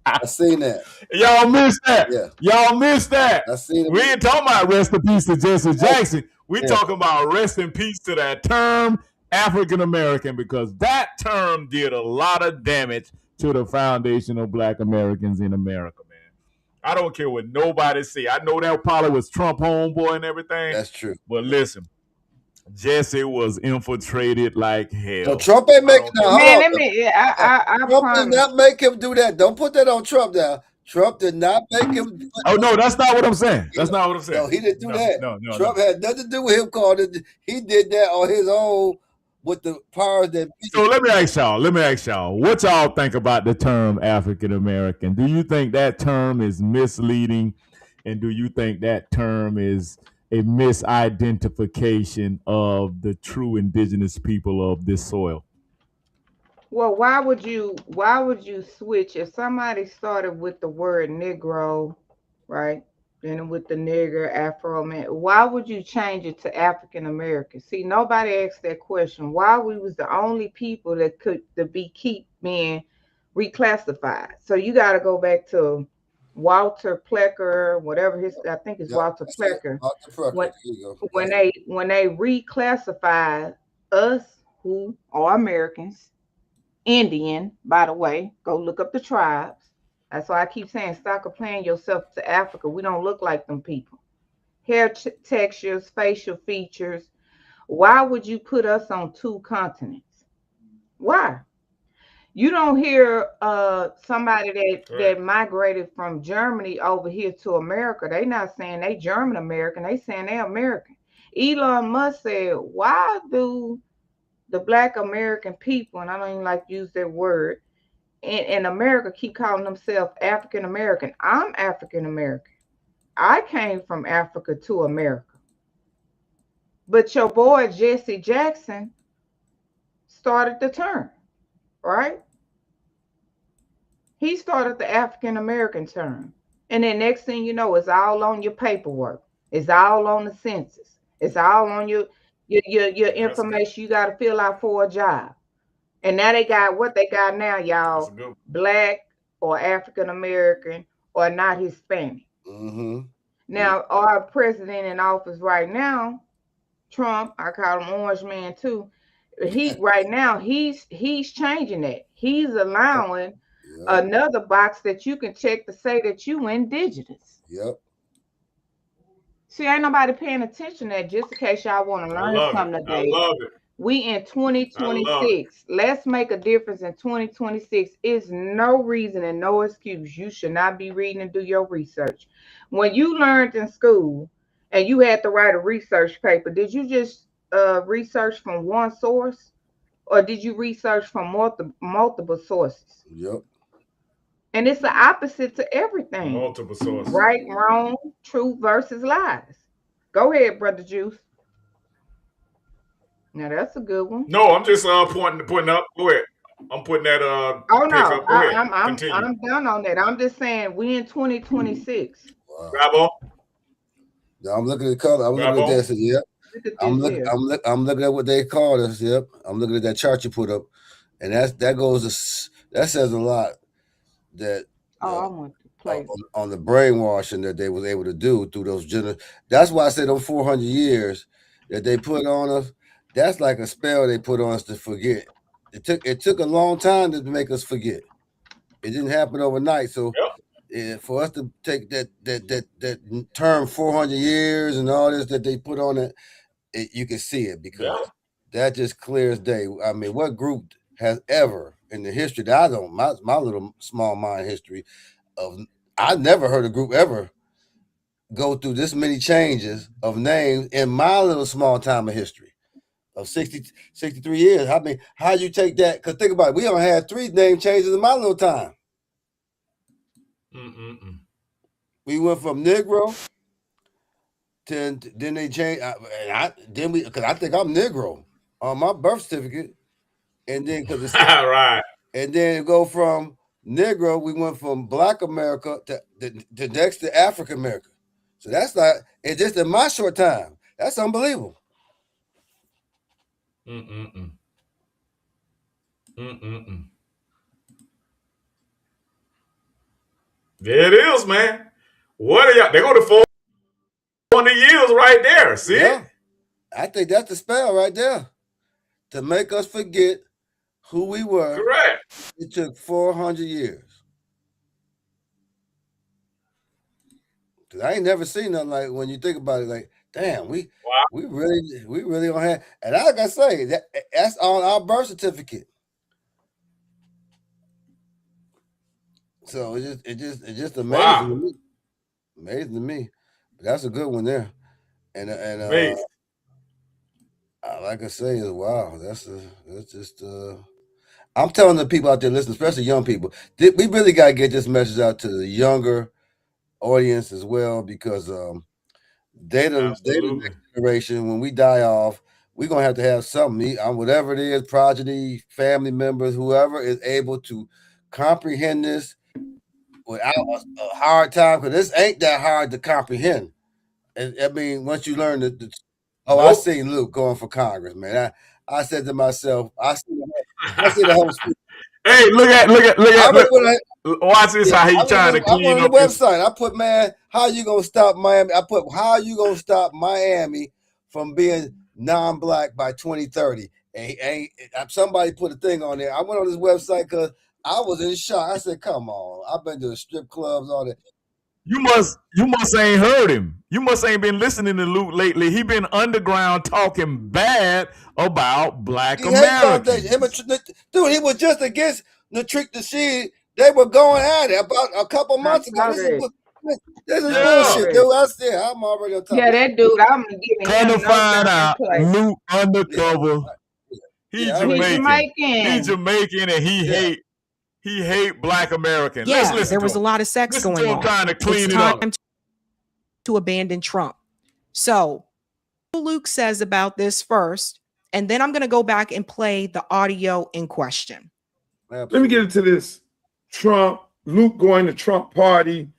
I seen that. Y'all missed that. Yeah. Y'all missed that. I seen it. We ain't talking about rest in peace to Jesse Jackson. We talking about rest in peace to that term African American, because that term did a lot of damage to the foundation of Black Americans in America, man. I don't care what nobody say. I know that probably was Trump homeboy and everything. That's true. But listen, Jesse was infiltrated like hell. So Trump ain't making now. Man, let me. I Trump did not make him do that. Don't put that on Trump now. Trump did not make him. Oh no, that's not what I'm saying. That's not what I'm saying. No, he didn't do that. No, Trump had nothing to do with him calling. He did that on his own with the powers that be. So let me ask y'all, what y'all think about the term African American? Do you think that term is misleading? And do you think that term is a misidentification of the true indigenous people of this soil? Well, why would you switch if somebody started with the word Negro, right? Then with the nigger, Afro man, why would you change it to African American? See, nobody asked that question. Why we was the only people that could keep being reclassified. So you got to go back to Walter Plecker, whatever I think it's Walter Plecker. When they reclassified us, who are Americans, Indian, by the way, go look up the tribes. That's why I keep saying stop comparing yourself to Africa. We don't look like them people. Hair textures, facial features. Why would you put us on two continents? Why? You don't hear somebody that migrated from Germany over here to America. They not saying they German American. They saying they American. Elon Musk said, why do the Black American people, and I don't even like to use that word, in America keep calling themselves African American? I'm African American. I came from Africa to America. But your boy Jesse Jackson started the term, right? He started the African American term. And then next thing you know, it's all on your paperwork. It's all on the census. It's all on your information you got to fill out for a job. And now they got what they got now, y'all. Black or African American or not Hispanic. Mm-hmm. Now, our president in office right now, Trump, I call him Orange Man too. He's changing that. He's allowing another box that you can check to say that you indigenous. Yep. See, ain't nobody paying attention to that, just in case y'all want to learn something today. I love it. We in 2026. Let's make a difference in 2026. It's no reason and no excuse. You should not be reading and do your research. When you learned in school and you had to write a research paper, did you just research from one source, or did you research from multiple sources? Yep. And it's the opposite to everything. Multiple sources. Right, wrong, truth versus lies. Go ahead, Brother Juice. Now that's a good one. No, I'm just pointing up. Go ahead. I'm putting that Oh pick no, up. Go ahead. I'm Continue. done on that. I'm just saying we in 2026. Wow. Grab on. Now I'm looking at the color. I'm Grab looking at on. that. So, yep. Look at I'm this looking. here. I'm looking at what they called us. Yep. I'm looking at that chart you put up, and that goes that says a lot. That Oh, I want to play. on the brainwashing that they was able to do through those That's why I say those 400 years that they put on us. That's like a spell they put on us to forget. It took a long time to make us forget. It didn't happen overnight. So for us to take that term 400 years and all this that they put on it, you can see it because that just clear as day. I mean, what group has ever in the history that I don't my little small mind history of I never heard a group ever go through this many changes of names in my little small time of history of 63 years. I mean, how you take that? Because think about it, we only had 3 name changes in my little time. We went from Negro to then they changed. Because I think I'm Negro on my birth certificate, and then because it's right, and then go from Negro, we went from Black America to next to African America. So that's not it's just in my short time. That's unbelievable. There it is, man. What are y'all? They go to 400 years right there. See? Yeah. I think that's the spell right there. To make us forget who we were. Correct. It took 400 years. Cause I ain't never seen nothing like when you think about it, like, damn, we really don't have, and like I say, that's on our birth certificate. So it's just amazing to me. Amazing to me. But that's a good one there. And like I say, is wow. That's just I'm telling the people out there listening, especially young people, we really gotta get this message out to the younger audience as well, because they the next generation. When we die off, we're gonna have to have something. Whatever it is, progeny, family members, whoever is able to comprehend this without a hard time, because this ain't that hard to comprehend. I mean, once you learn I seen Luke going for Congress, man. I said to myself, I see the whole speech. Hey, look at watch this. How he trying to clean I up went on the this. website. I put, man, how you gonna stop Miami? I put, how you gonna stop Miami from being non-black by 2030? And somebody put a thing on there. I went on this website because I was in shock. I said, "Come on! I've been to strip clubs, all that." You must ain't heard him. You must ain't been listening to Luke lately. He been underground talking bad about Black Americans. Dude, he was just against the trick the shit. They were going at it about a couple months ago. This is bullshit, dude. I'm already on top. Yeah, that dude, I'm getting Come to him find out, Luke undercover. He's Jamaican. He's Jamaican, and he hate Black Americans. Yeah, there was a lot of sex going on. Trying to clean it's it up. time to abandon Trump. So, Luke says about this first, and then I'm going to go back and play the audio in question. Let me get into this Trump, Luke going to Trump party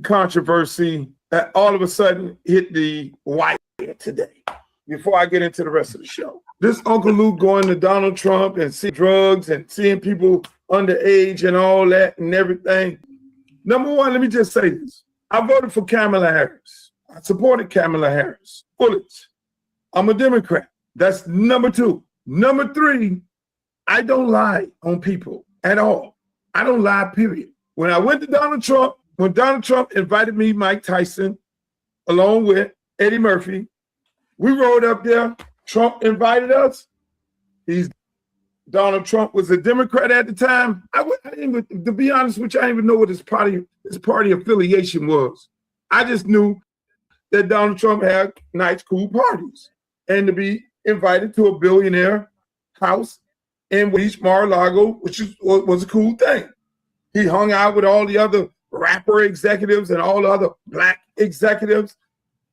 controversy that all of a sudden hit the wire today. Before I get into the rest of the show, this Uncle Luke going to Donald Trump and see drugs and seeing people underage and all that and everything. Number one, let me just say this. I voted for Kamala Harris. I supported Kamala Harris. Bullets. I'm a Democrat. That's number two. Number three, I don't lie on people at all. I don't lie, period. When I went to Donald Trump, when Donald Trump invited me, Mike Tyson, along with Eddie Murphy, we rode up there. Trump invited us. Donald Trump was a Democrat at the time. To be honest with you, I didn't even know what his party affiliation was. I just knew that Donald Trump had nice, cool parties. And to be invited to a billionaire house in East Mar-a-Lago, which was a cool thing. He hung out with all the other rapper executives and all the other Black executives,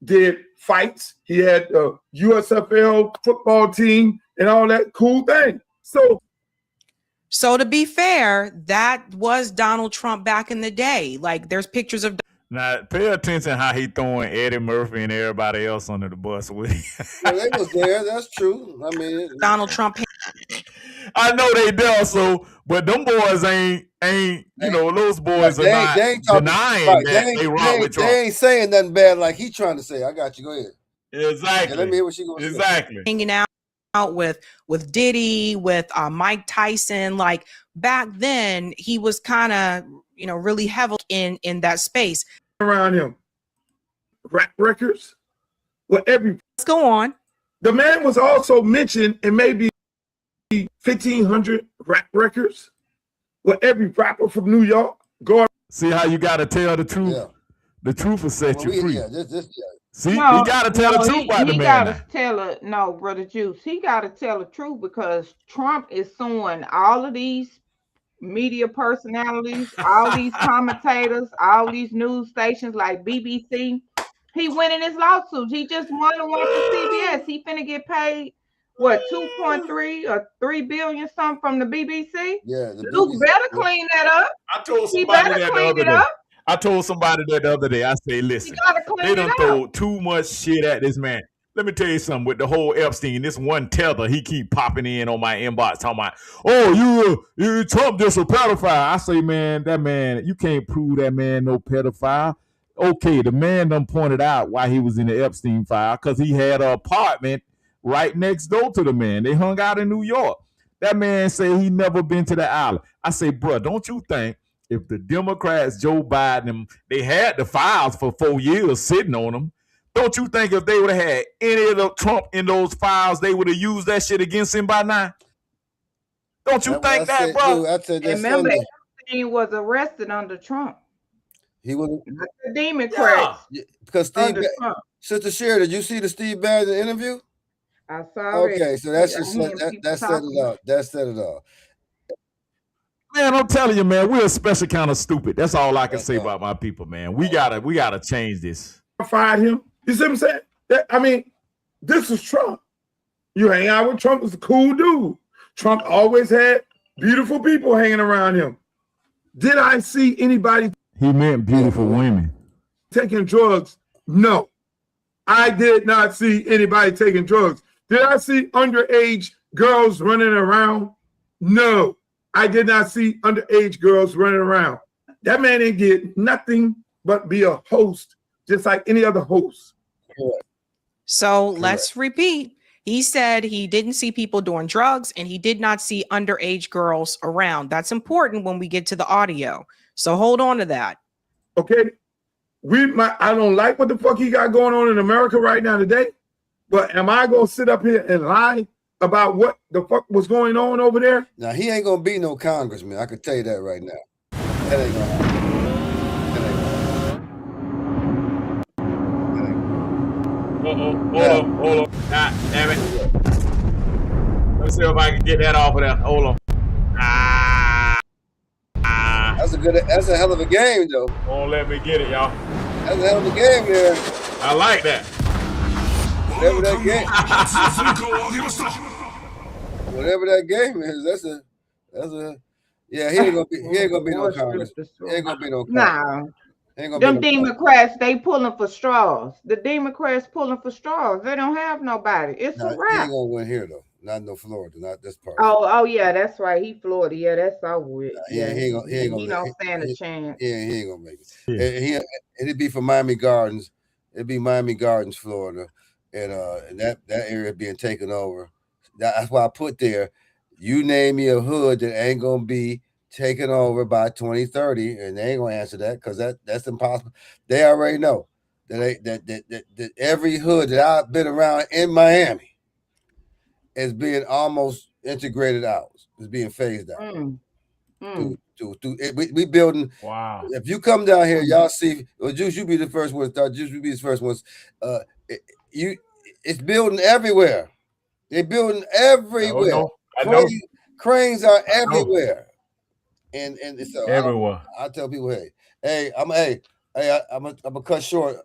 did fights. He had a USFL football team and all that cool thing. So to be fair, that was Donald Trump back in the day. Like there's pictures of. Now pay attention how he throwing Eddie Murphy and everybody else under the bus with him. Well, they was there. That's true. I mean, Donald Trump. I know they there, so but them boys ain't those boys are not denying that they rock with Trump. They ain't saying nothing bad like he trying to say. I got you. Go ahead. Exactly. Yeah, let me hear what she gonna say. Hanging out with Diddy, with Mike Tyson. Like back then, he was kind of really heavily in that space. Around him, rap records. Let's go on. The man was also mentioned in maybe 1,500 rap records. With every rapper from New York. See how you got to tell the truth. Yeah. The truth will set you free. See, he got to tell the truth about the man. He got to tell it. No, Brother Juice, he got to tell the truth because Trump is suing all of these media personalities, all these commentators, all these news stations like BBC. He winning his lawsuits. He just won the one for CBS. He finna get paid what 2.3 or 3 billion something from the BBC. Yeah, Luke better clean that up. I told somebody that the other day. I told somebody that the other day. I say, listen, they done throw too much shit at this man. Let me tell you something. With the whole Epstein, this one tether, he keep popping in on my inbox talking about, oh, you Trump just a pedophile. I say, man, that man, you can't prove that man no pedophile. Okay, the man done pointed out why he was in the Epstein file because he had an apartment right next door to the man. They hung out in New York. That man said he never been to the island. I say, bro, don't you think if the Democrats, Joe Biden, they had the files for 4 years sitting on them, don't you think if they would have had any of the Trump in those files, they would have used that shit against him by now? Don't you think that, bro? Remember, Epstein was arrested under Trump. He was the Democrats. Yeah, because Sister Sherry, did you see the Steve Bannon interview? I saw it. Okay, so that's just that set it up. That set it up. Man, I'm telling you, man, we're a special kind of stupid. That's all I can say about my people, man. We gotta change this. Fired him. You see what I'm saying? I mean, this is Trump. You hang out with Trump, was a cool dude. Trump always had beautiful people hanging around him. Did I see anybody? He meant beautiful women. Taking drugs? No. I did not see anybody taking drugs. Did I see underage girls running around? No. I did not see underage girls running around. That man ain't get nothing but be a host, just like any other host. So let's repeat. He said he didn't see people doing drugs and he did not see underage girls around. That's important when we get to the audio. So hold on to that. Okay. I don't like what the fuck he got going on in America right now today, but am I going to sit up here and lie about what the fuck was going on over there? Now, he ain't going to be no congressman. I can tell you that right now. That ain't going to happen. Hold on. God damn it. Let's see if I can get that off of there. Hold on. That's a hell of a game, though. Won't let me get it, y'all. That's a hell of a game there. I like that. Whatever that game is, that's a yeah, he ain't gonna be no congressman. He ain't gonna be no congressman. Nah. Them Democrats, they pulling for straws. The Democrats pulling for straws. They don't have nobody. It's a wrap. He ain't gonna win here though. Not no Florida. Not this part. Oh yeah, that's right. He Florida. Yeah, that's over with. He don't stand a chance. Yeah, he ain't gonna make it. It'd be for Miami Gardens. It'd be Miami Gardens, Florida, and that area being taken over. That's why I put there. You name me a hood that ain't gonna be taken over by 2030, and they ain't gonna answer that because that's impossible. They already know that every hood that I've been around in Miami is being almost integrated out. It's being phased out. We building. Wow. If you come down here, y'all see. Well, Juice, you be the first one. Juice, you be the first ones. It's building everywhere. They're building everywhere. I know. Cranes are everywhere. And so everywhere. I tell people, I'm gonna cut short.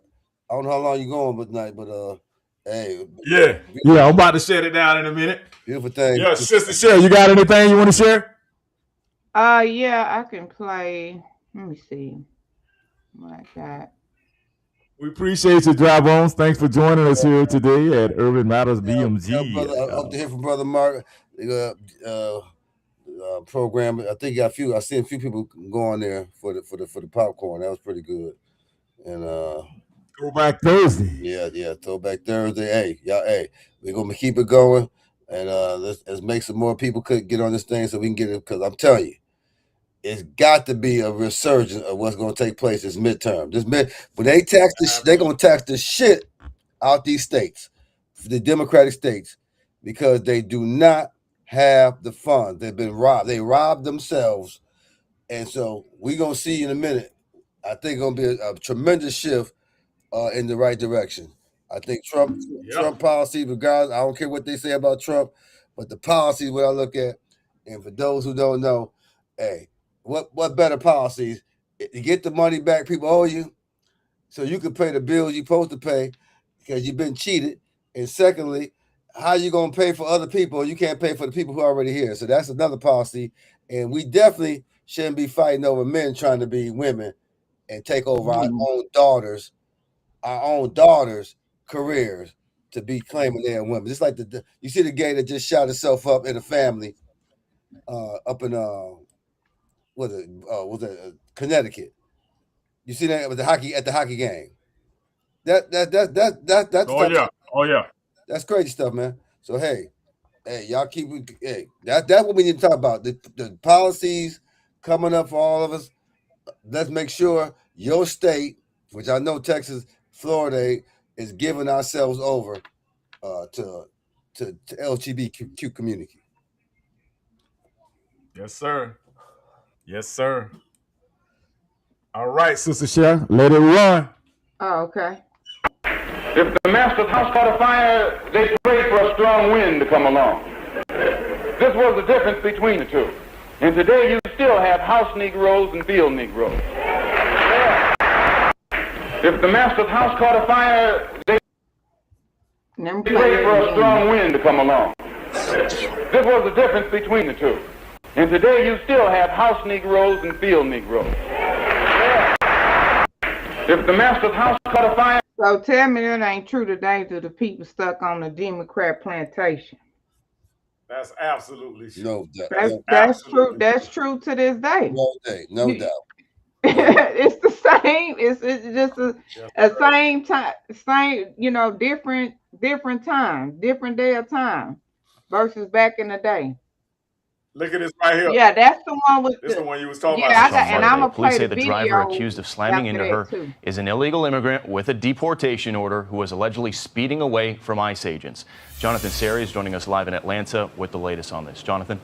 I don't know how long you going with tonight, but yeah, I'm about to shut it down in a minute. Beautiful thing. Yeah, Sister Cheryl, you got anything you want to share? Yeah, I can play. Let me see what I got. We appreciate you, Dry Bones. Thanks for joining us here today at Urban Matters BMG. Brother, I hope to hear from Brother Mark. Program. I think got a few. I seen a few people go on there for the popcorn. That was pretty good. And Throwback Thursday. Yeah, Throwback Thursday. Hey, y'all. Hey, we're gonna keep it going, and let's make some more people could get on this thing so we can get it. Because I'm telling you, it's got to be a resurgence of what's going to take place this midterm. When they tax they're going to tax the shit out these states, the Democratic states, because they do not have the funds. They've been robbed. They robbed themselves, and so we're going to see in a minute. I think it's going to be a tremendous shift in the right direction. I think Trump policy, regardless, I don't care what they say about Trump, but the policy is what I look at. And for those who don't know, hey, what better policies to get the money back people owe you, so you can pay the bills you're supposed to pay because you've been cheated. And secondly, how you gonna pay for other people? You can't pay for the people who are already here. So that's another policy. And we definitely shouldn't be fighting over men trying to be women and take over our own daughters' careers to be claiming they're women. Just like you see the gay that just shot himself up in a family up in was it Connecticut. You see that with the hockey game. That's Oh yeah. That's crazy stuff, man. So hey, y'all keep that's what we need to talk about. The policies coming up for all of us. Let's make sure your state, which I know Texas, Florida, is giving ourselves over to LGBTQ community. Yes, sir. Yes, sir. All right, Sister Cher, let it run. Oh, okay. If the master's house caught a fire, they prayed for a strong wind to come along. This was the difference between the two. And today you still have house Negroes and field Negroes. If the master's house caught a fire, they prayed for a strong wind to come along. This was the difference between the two. And today you still have house Negroes and field Negroes. If the master's house caught a fire. So tell me that ain't true today to the people stuck on the Democrat plantation. That's absolutely true. That's true. That's true to this day. No doubt. It's the same. It's just a same time, different time, different day of time versus back in the day. Look at this right here. Yeah, that's the one with the one you was talking about. And I'm gonna police play say the the driver video accused of slamming into her too. is an illegal immigrant with a deportation order who was allegedly speeding away from ICE agents. Jonathan Seri is joining us live in Atlanta with the latest on this. Jonathan.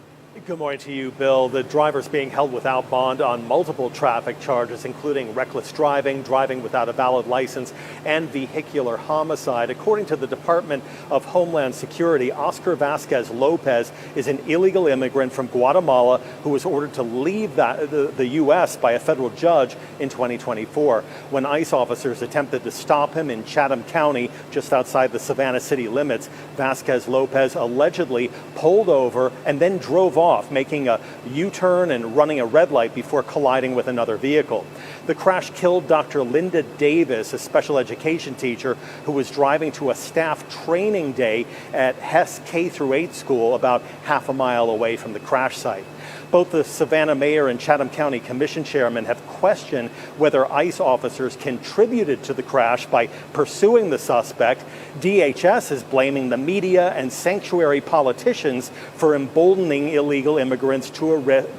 Good morning to you, Bill. The driver's being held without bond on multiple traffic charges, including reckless driving, driving without a valid license, and vehicular homicide. According to the Department of Homeland Security, Oscar Vasquez Lopez is an illegal immigrant from Guatemala who was ordered to leave the U.S. by a federal judge in 2024. When ICE officers attempted to stop him in Chatham County, just outside the Savannah city limits, Vasquez Lopez allegedly pulled over and then drove off, making a U-turn and running a red light before colliding with another vehicle. The crash killed Dr. Linda Davis, a special education teacher who was driving to a staff training day at Hess K-8 school about half a mile away from the crash site. Both the Savannah mayor and Chatham County Commission chairman have questioned whether ICE officers contributed to the crash by pursuing the suspect. DHS is blaming the media and sanctuary politicians for emboldening illegal immigrants to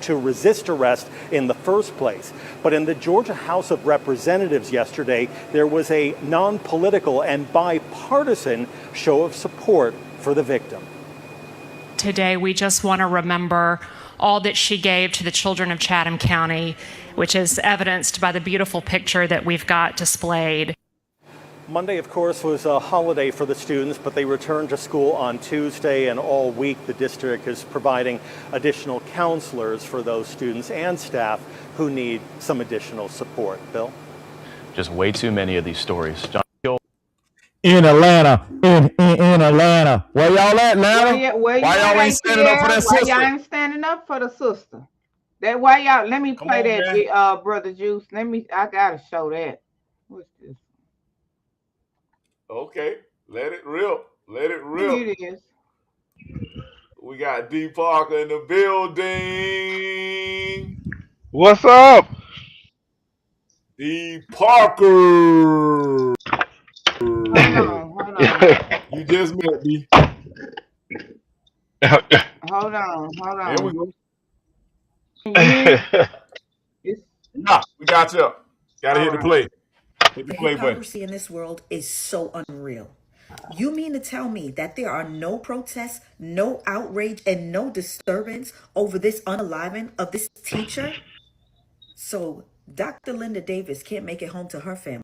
resist arrest in the first place. But in the Georgia House of Representatives yesterday, there was a non-political and bipartisan show of support for the victim. Today, we just want to remember all that she gave to the children of Chatham County, which is evidenced by the beautiful picture that we've got displayed. Monday, of course, was a holiday for the students, but they returned to school on Tuesday, and all week the district is providing additional counselors for those students and staff who need some additional support. Bill? Just way too many of these stories. John? In Atlanta, in Atlanta. Where y'all at now? Why y'all ain't standing up for that sister? Why y'all ain't standing up for the sister? That why y'all let me Come play on, that man. Brother Juice. I gotta show that. What's this? Okay. Let it rip. Let it rip. Here it is. We got D Parker in the building. What's up? D Parker. Hold on. You just met me. Hold on. There we go. Can you hear? It's Nah, we got you up. Gotta all hit the right. play. Hit the The play button. hypocrisy in this world is so unreal. You mean to tell me that there are no protests, no outrage, and no disturbance over this unaliving of this teacher? So Dr. Linda Davis can't make it home to her family.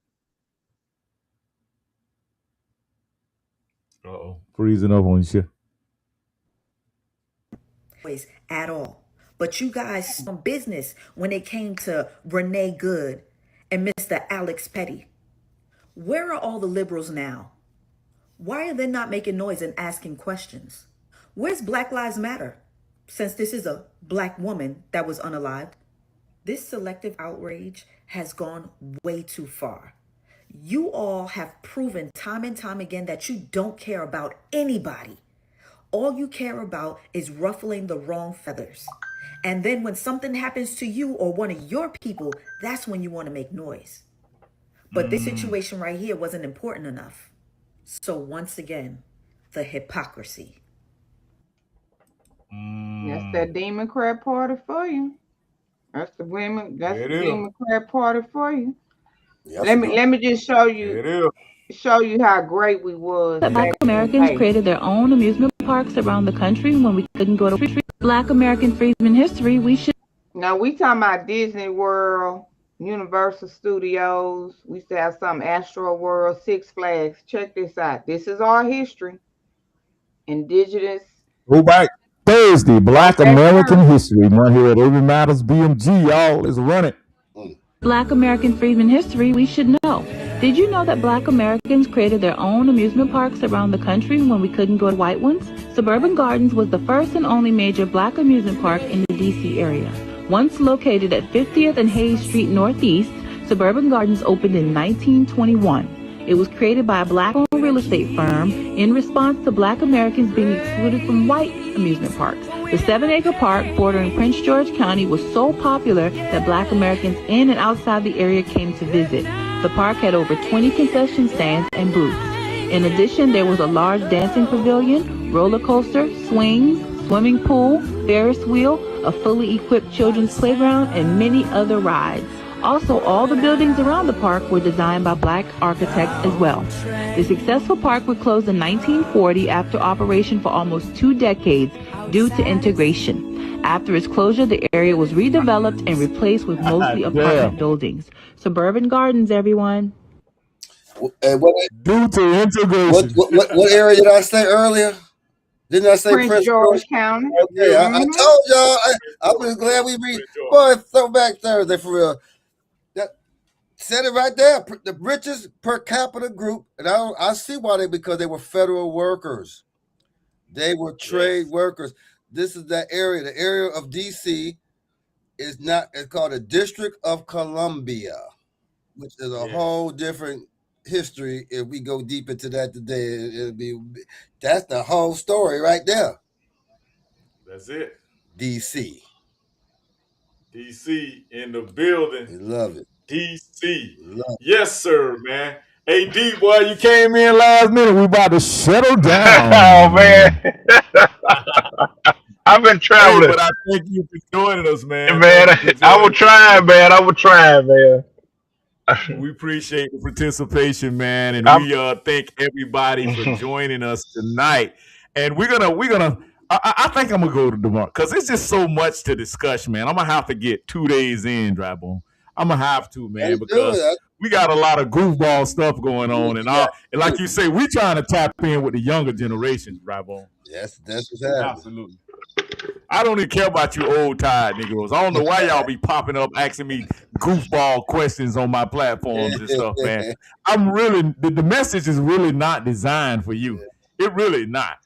Uh-oh. Freezing up on you. At all. But you guys some business when it came to Renee Good and Mr. Alex Petty. Where are all the liberals now? Why are they not making noise and asking questions? Where's Black Lives Matter? Since this is a black woman that was unalived, this selective outrage has gone way too far. You all have proven time and time again that you don't care about anybody. All you care about is ruffling the wrong feathers. And then when something happens to you or one of your people, that's when you want to make noise. But this situation right here wasn't important enough. So once again, the hypocrisy. That's that Democrat party for you. That's the women. That's It the is. Democrat party for you. Yes, Let me just show It you is. how great we was. That back Black in the Americans day. created their own amusement parks around the country when we couldn't go to Black American freedom history. We should. Now we talking about Disney World, Universal Studios. We used to have some Astro World, Six Flags. Check this out. This is our history. Indigenous. Go back Thursday, Black back American Thursday. History. One here at Every Matters BMG, y'all. Let's run it. Black American freedom history, we should know. Did you know that Black Americans created their own amusement parks around the country when we couldn't go to white ones? Suburban Gardens was the first and only major Black amusement park in the D.C. area. Once located at 50th and Hayes Street Northeast, Suburban Gardens opened in 1921. It was created by a Black-owned real estate firm in response to Black Americans being excluded from white amusement parks. The 7-acre park bordering Prince George County was so popular that Black Americans in and outside the area came to visit. The park had over 20 concession stands and booths. In addition, there was a large dancing pavilion, roller coaster, swings, swimming pool, Ferris wheel, a fully equipped children's playground, and many other rides. Also, all the buildings around the park were designed by Black architects as well. The successful park would close in 1940 after operation for almost 2 decades due to integration. After its closure, the area was redeveloped and replaced with mostly apartment buildings. Suburban Gardens, everyone. Due to integration. What area did I say earlier? Didn't I say Prince George County? Okay, I told y'all. I was glad we read. Boy, Throwback Thursday for real. That said it right there. The richest per capita group, and I see why because they were federal workers. They were trade workers. This is that area. The area of D.C. is not. It's called the District of Columbia, which is a whole different history. If we go deep into that today, it'll be that's the whole story right there. That's it. DC in the building. We love it. DC. Yes, sir, man. Hey, D boy, you came in last minute. We about to settle down. Oh man. I've been traveling. Hey, but I thank you for joining us, man. Man, I will try, man. Man. We appreciate the participation, man, and we thank everybody for joining us tonight. And we're gonna. I think I'm gonna go to tomorrow because it's just so much to discuss, man. I'm gonna have to get 2 days in, Dry Bone. I'm gonna have to, man, because we got a lot of goofball stuff going on, and like you say, we trying to tap in with the younger generation, Dry Bone. Yes, that's what's happening. Absolutely. I don't even care about you old tired Negroes. I don't know why y'all be popping up asking me goofball questions on my platforms and stuff, man. I'm really the message is really not designed for you. It really not.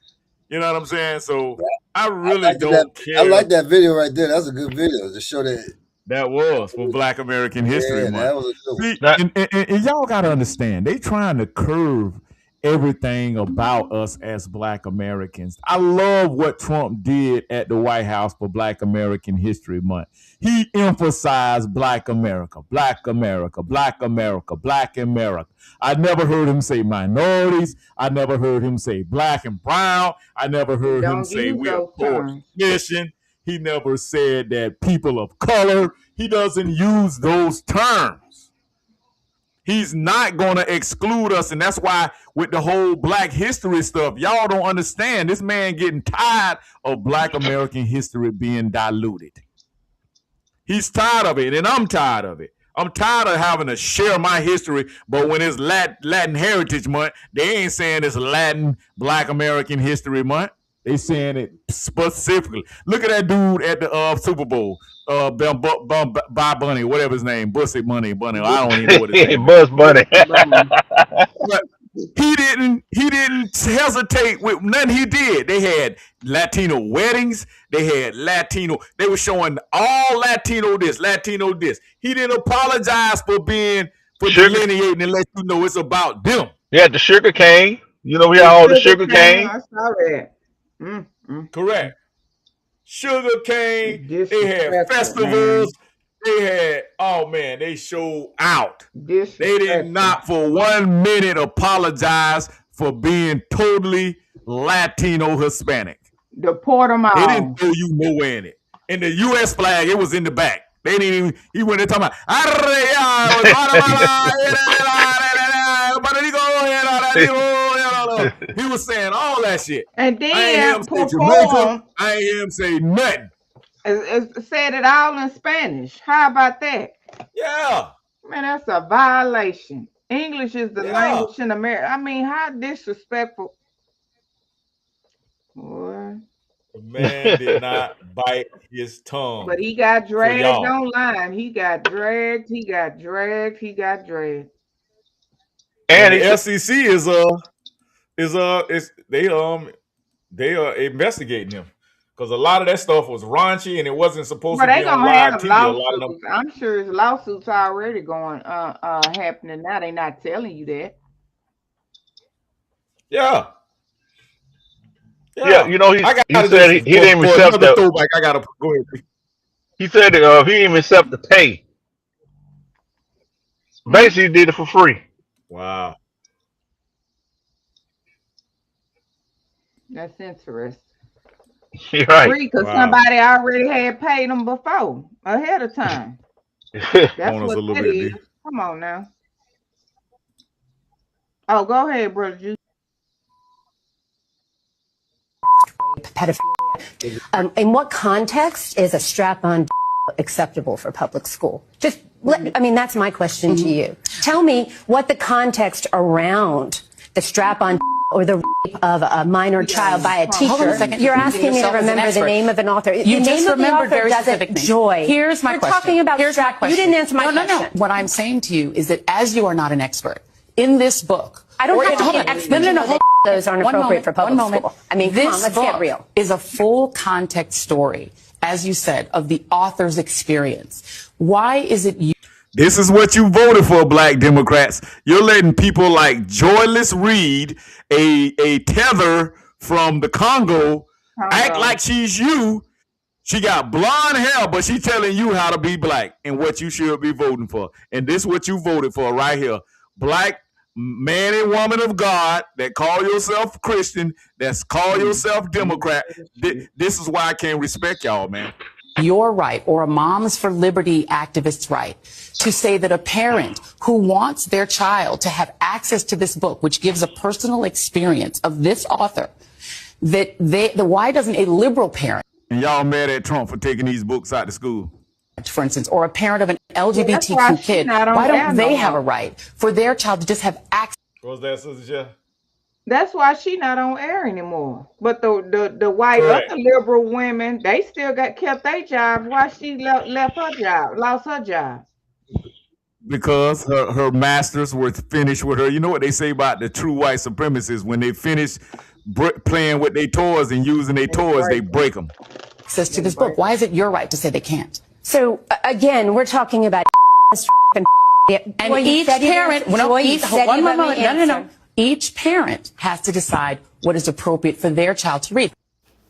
You know what I'm saying? So I really don't I care. like that video right there. That's a good video to show that. That was for Black American History Month. That was a good one. See, and y'all got to understand, they trying to curve everything about us as Black Americans. I love what Trump did at the White House for Black American History Month. He emphasized Black America, Black America, Black America, Black America. I never heard him say minorities. I never heard him say black and brown. I never heard him say we are coalition. He never said that people of color. He doesn't use those terms. He's not going to exclude us. And that's why with the whole Black history stuff, y'all don't understand. This man getting tired of Black American history being diluted. He's tired of it, and I'm tired of it. I'm tired of having to share my history, but when it's Latin Heritage Month, they ain't saying it's Latin Black American History Month. They saying it specifically. Look at that dude at the Super Bowl, Bob Bunny, whatever his name, Bussy Bunny. I don't even know what his name. Buzz Bunny. But he didn't hesitate with nothing he did. They had Latino weddings. They had Latino. They were showing all Latino this, Latino this. He didn't apologize for delineating and let you know it's about them. Yeah, the sugar cane. You know, we had all the sugar cane. I saw that. Correct. Sugar cane. They had festivals. They had, oh man, they showed out. They did not for 1 minute apologize for being totally Latino Hispanic. Deport them out. They didn't throw you nowhere in it. And the U.S. flag, it was in the back. They didn't even, he went there talking about, he was saying all that shit. And then I ain't hear him say nothing. It said it all in Spanish. How about that? Yeah. Man, that's a violation. English is the language in America. I mean, how disrespectful. Boy. The man did not bite his tongue. But he got dragged online. He got dragged. He got dragged. He got dragged. And the FCC they are investigating him. Because a lot of that stuff was raunchy and it wasn't supposed to be on live TV. Lawsuits. I'm sure his lawsuits are already going happening now. They're not telling you that. Yeah. Yeah, you know, he said he didn't even accept that. Throwback, I gotta go ahead. He said he didn't even accept the pay. Basically, he did it for free. Wow. That's interesting. You're right. Because somebody already had paid them before, ahead of time. That's what that is. Come on now. Oh, go ahead, brother. Pedophilia. In what context is a strap-on acceptable for public school? I mean, that's my question to you. Tell me what the context around the strap-on or the rape of a minor child by a teacher. Hold on a second. You're asking me to remember the name of an author. You just remembered very specific names. Joy. Here's my question. You're talking about Here's my question. You didn't answer my question. No. What I'm saying to you is that as you are not an expert in this book, I don't have to be an expert. No. Those aren't appropriate for public school. I mean, come on, let's get real. Is a full context story, as you said, of the author's experience. Why is it you? This is what you voted for, Black Democrats. You're letting people like Joyless Reed, a tether from the Congo, act like she's you. She got blonde hair, but she's telling you how to be black and what you should be voting for. And this is what you voted for right here. Black man and woman of God that call yourself Christian, that's call yourself Democrat. This is why I can't respect y'all, man. Your right, or a Moms for Liberty activist's right, to say that a parent who wants their child to have access to this book, which gives a personal experience of this author, why doesn't a liberal parent? And y'all mad at Trump for taking these books out of school? For instance, or a parent of an LGBTQ kid, why don't they have a right for their child to just have access? What was that, Sister Jeff? That's why she's not on air anymore. But the white other liberal women, they still kept their jobs. Why she left her job, lost her job? Because her masters were finished with her. You know what they say about the true white supremacists? When they finish playing with their toys and using their toys, they break them. Access to this book. Why is it your right to say they can't? So again, we're talking about And each parent, each parent has to decide what is appropriate for their child to read.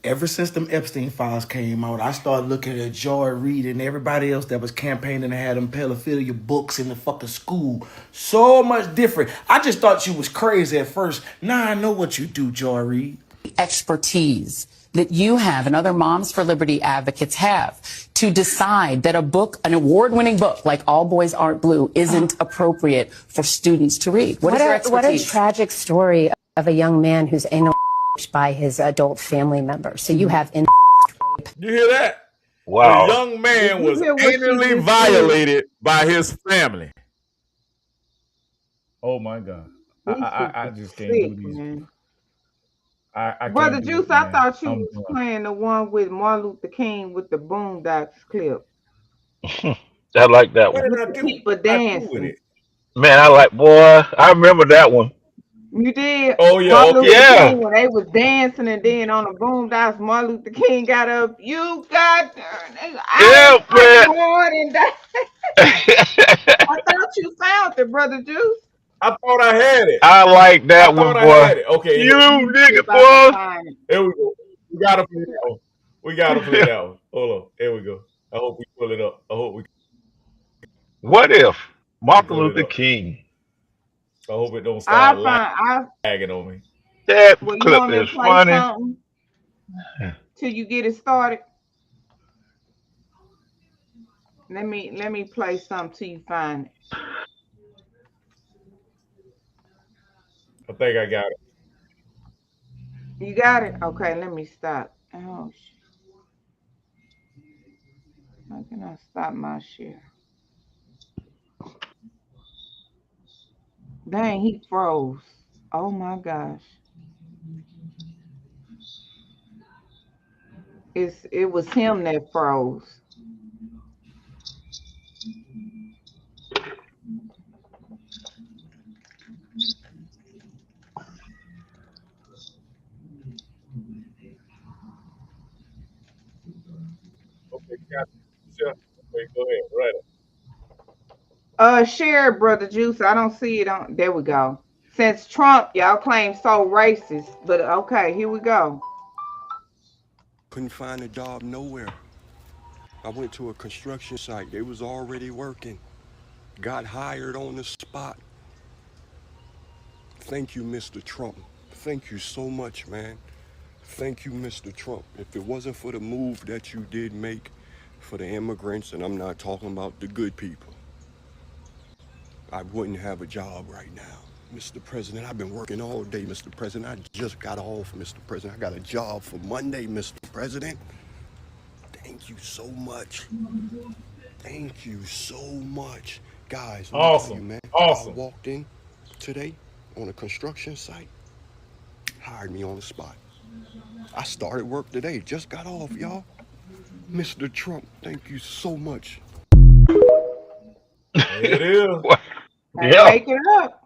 Ever since them Epstein files came out, I started looking at Joy Reid and everybody else that was campaigning and had them pedophilia books in the fucking school. So much different. I just thought you was crazy at first. Now I know what you do, Joy Reid. Expertise that you have and other Moms for Liberty advocates have to decide that a book, an award-winning book like All Boys Aren't Blue, isn't appropriate for students to read. What is your expertise? What a tragic story of a young man who's anal raped by his adult family member. So you have You hear that? Wow. The young man was anally violated by his family. Oh my God. I just can't do these. Man. I Brother can't do Juice, it, I man. thought you was playing the one with Martin Luther King with the Boondocks clip. I like that one. People dancing. Man, I like, boy, I remember that one. You did? Oh, yeah. Martin Okay. Luther Yeah. King, when they was dancing, and then on the Boondocks, Martin Luther King got up. You got Yeah, man. hard and that. I thought you found it, Brother Juice. I thought I had it. I like that I one, thought I boy. had it. Okay. You nigga, About to boy. find it. Here we go. We gotta play that one. We gotta play that one. Hold on. Here we go. I hope we pull it up. I hope we What if Martin pull it Luther up. King? I hope it don't start I lagging on me. That Well, you clip want me to is play funny. something till you get it started? Let me play something till you find it. I think I got it. You got it? Okay, let me stop. Oh shit. How can I stop my share? Dang, he froze. Oh my gosh. It was him that froze. Okay, got it. Sure. Okay, go ahead. Right. Share it, Brother Juice. I don't see it on. There we go. Since Trump, y'all claim so racist, but okay, here we go. Couldn't find a job nowhere. I went to a construction site. They was already working. Got hired on the spot. Thank you, Mr. Trump. Thank you so much, man. Thank you, Mr. Trump. If it wasn't for the move that you did make for the immigrants, and I'm not talking about the good people, I wouldn't have a job right now. Mr. President, I've been working all day, Mr. President. I just got off, Mr. President. I got a job for Monday, Mr. President. Thank you so much. Thank you so much. Guys, let me tell you, man. Awesome. I walked in today on a construction site, hired me on the spot. I started work today, just got off, y'all. Mr. Trump, thank you so much. There it is. Yeah. Make it up.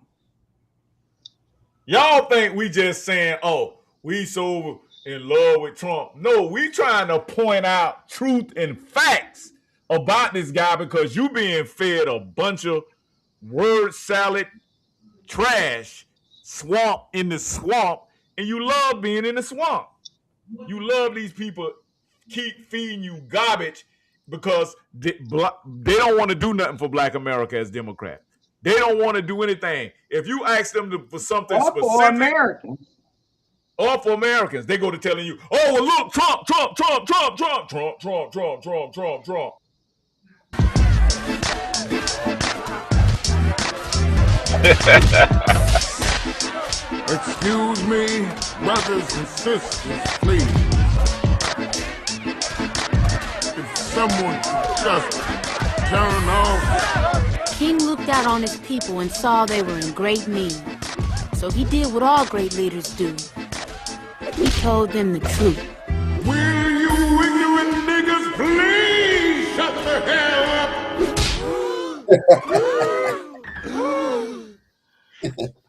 Y'all think we just saying, oh, we so in love with Trump. No, we trying to point out truth and facts about this guy because you being fed a bunch of word salad trash, swamp in the swamp, and you love being in the swamp. You love these people keep feeding you garbage because they don't want to do nothing for Black America as Democrats. They don't want to do anything. If you ask them for something specific, for Americans. Or for Americans, they go to telling you, oh, well, look, Trump, Trump, Trump, Trump, Trump, Trump, Trump, Trump, Trump, Trump, Trump. Excuse me, brothers and sisters, please. If someone could just turn off. King looked out on his people and saw they were in great need. So he did what all great leaders do. He told them the truth. Will you ignorant niggas please shut the hell up?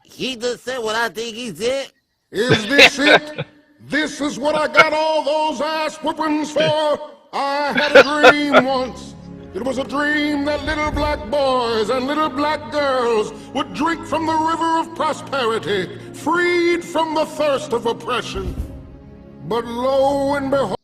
He just said what I think he said. Is this it? This is what I got all those ass whoopings for? I had a dream once. It was a dream that little black boys and little black girls would drink from the river of prosperity, freed from the thirst of oppression. But lo and behold,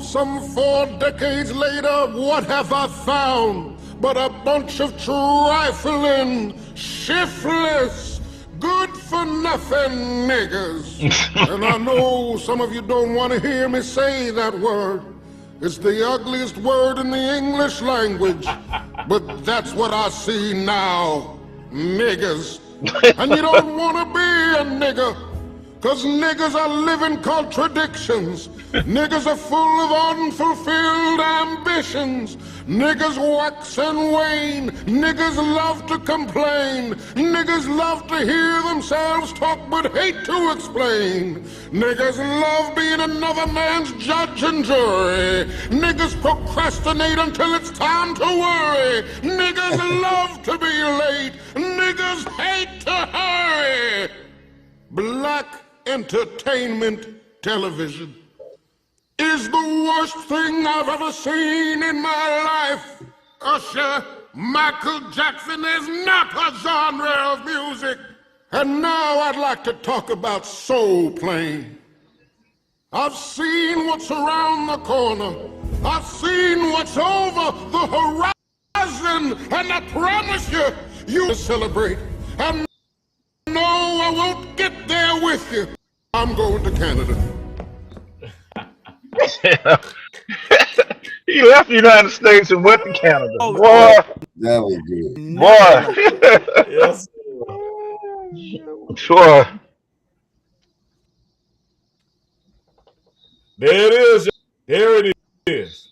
some 4 decades later, what have I found but a bunch of trifling, shiftless, good-for-nothing niggas? And I know some of you don't want to hear me say that word. It's the ugliest word in the English language, but that's what I see now, niggas. And you don't want to be a nigga, because niggas are living contradictions. Niggas are full of unfulfilled ambitions. Niggas wax and wane. Niggas love to complain. Niggas love to hear themselves talk but hate to explain. Niggas love being another man's judge and jury. Niggas procrastinate until it's time to worry. Niggas love to be late. Niggas hate to hurry. Black entertainment television is the worst thing I've ever seen in my life. Usher, Michael Jackson is not a genre of music. And now I'd like to talk about soul playing. I've seen what's around the corner. I've seen what's over the horizon. And I promise you, you'll celebrate. And no, I won't get there with you. I'm going to Canada. He left the United States and went to Canada. Oh, Boy. That was good. Boy. Yes. Boy. There it is. There it is.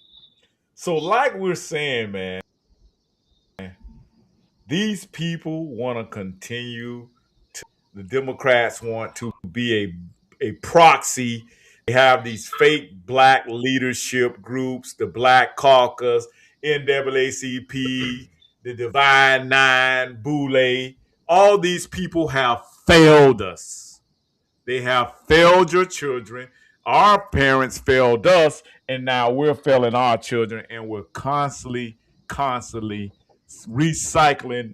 So like we're saying, man, these people want to continue to, the Democrats want to be a proxy. They have these fake black leadership groups, the Black Caucus, NAACP, the Divine Nine, Boule. All these people have failed us. They have failed your children. Our parents failed us, and now we're failing our children, and we're constantly recycling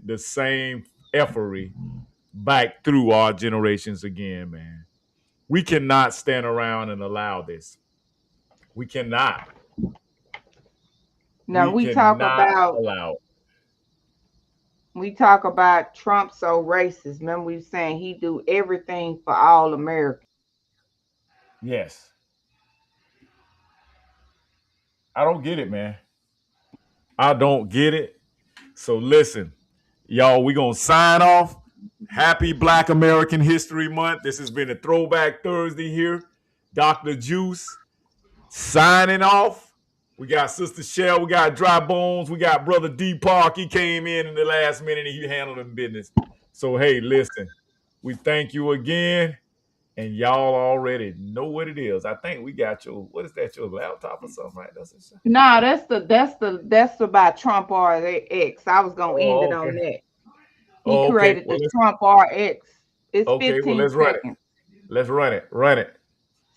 the same effery back through our generations again, man. We cannot stand around and allow this. We cannot. Now we talk about Trump so racist. Remember we were saying he do everything for all Americans. Yes. I don't get it, man. I don't get it. So listen, y'all, we're going to sign off. Happy Black American History Month. This has been a Throwback Thursday here. Dr. Juice signing off. We got Sister Shell. We got Dry Bones. We got Brother D Park. He came in the last minute and he handled the business. So, hey, listen, we thank you again. And y'all already know what it is. I think we got your, what is that, your laptop or something, right? No, that's about Trump RX. I was gonna end it on that. He created the Trump RX. It's 15 seconds. Let's run it. Run it.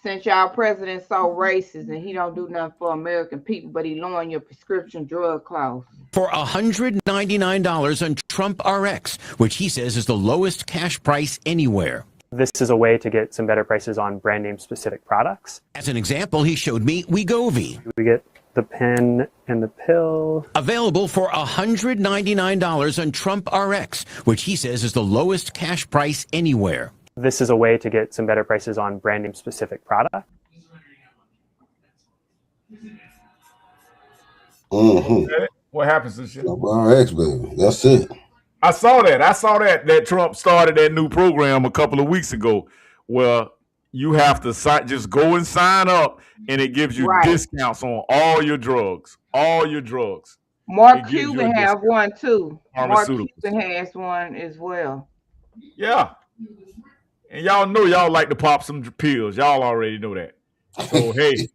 Since y'all president so racist and he don't do nothing for American people, but he lowering your prescription drug costs. For $199 on Trump RX, which he says is the lowest cash price anywhere. This is a way to get some better prices on brand name specific products. As an example, he showed me Wegovy. We get the pen and the pill. Available for $199 on Trump RX, which he says is the lowest cash price anywhere. This is a way to get some better prices on brand name specific products. What happens to shit? RX, baby. That's it. I saw that Trump started that new program a couple of weeks ago where you have to just go and sign up and it gives you discounts on all your drugs. Mark Cuban have one too. Mark Cuban has one as well. Yeah. And y'all know y'all like to pop some pills. Y'all already know that. So, hey.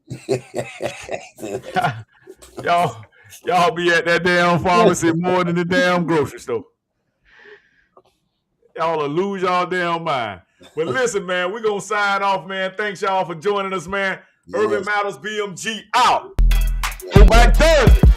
y'all be at that damn pharmacy more than the damn grocery store. Y'all will lose y'all damn mind. But listen, man, we're going to sign off, man. Thanks, y'all, for joining us, man. Yes. Urban Matters BMG out. Go back Thursday.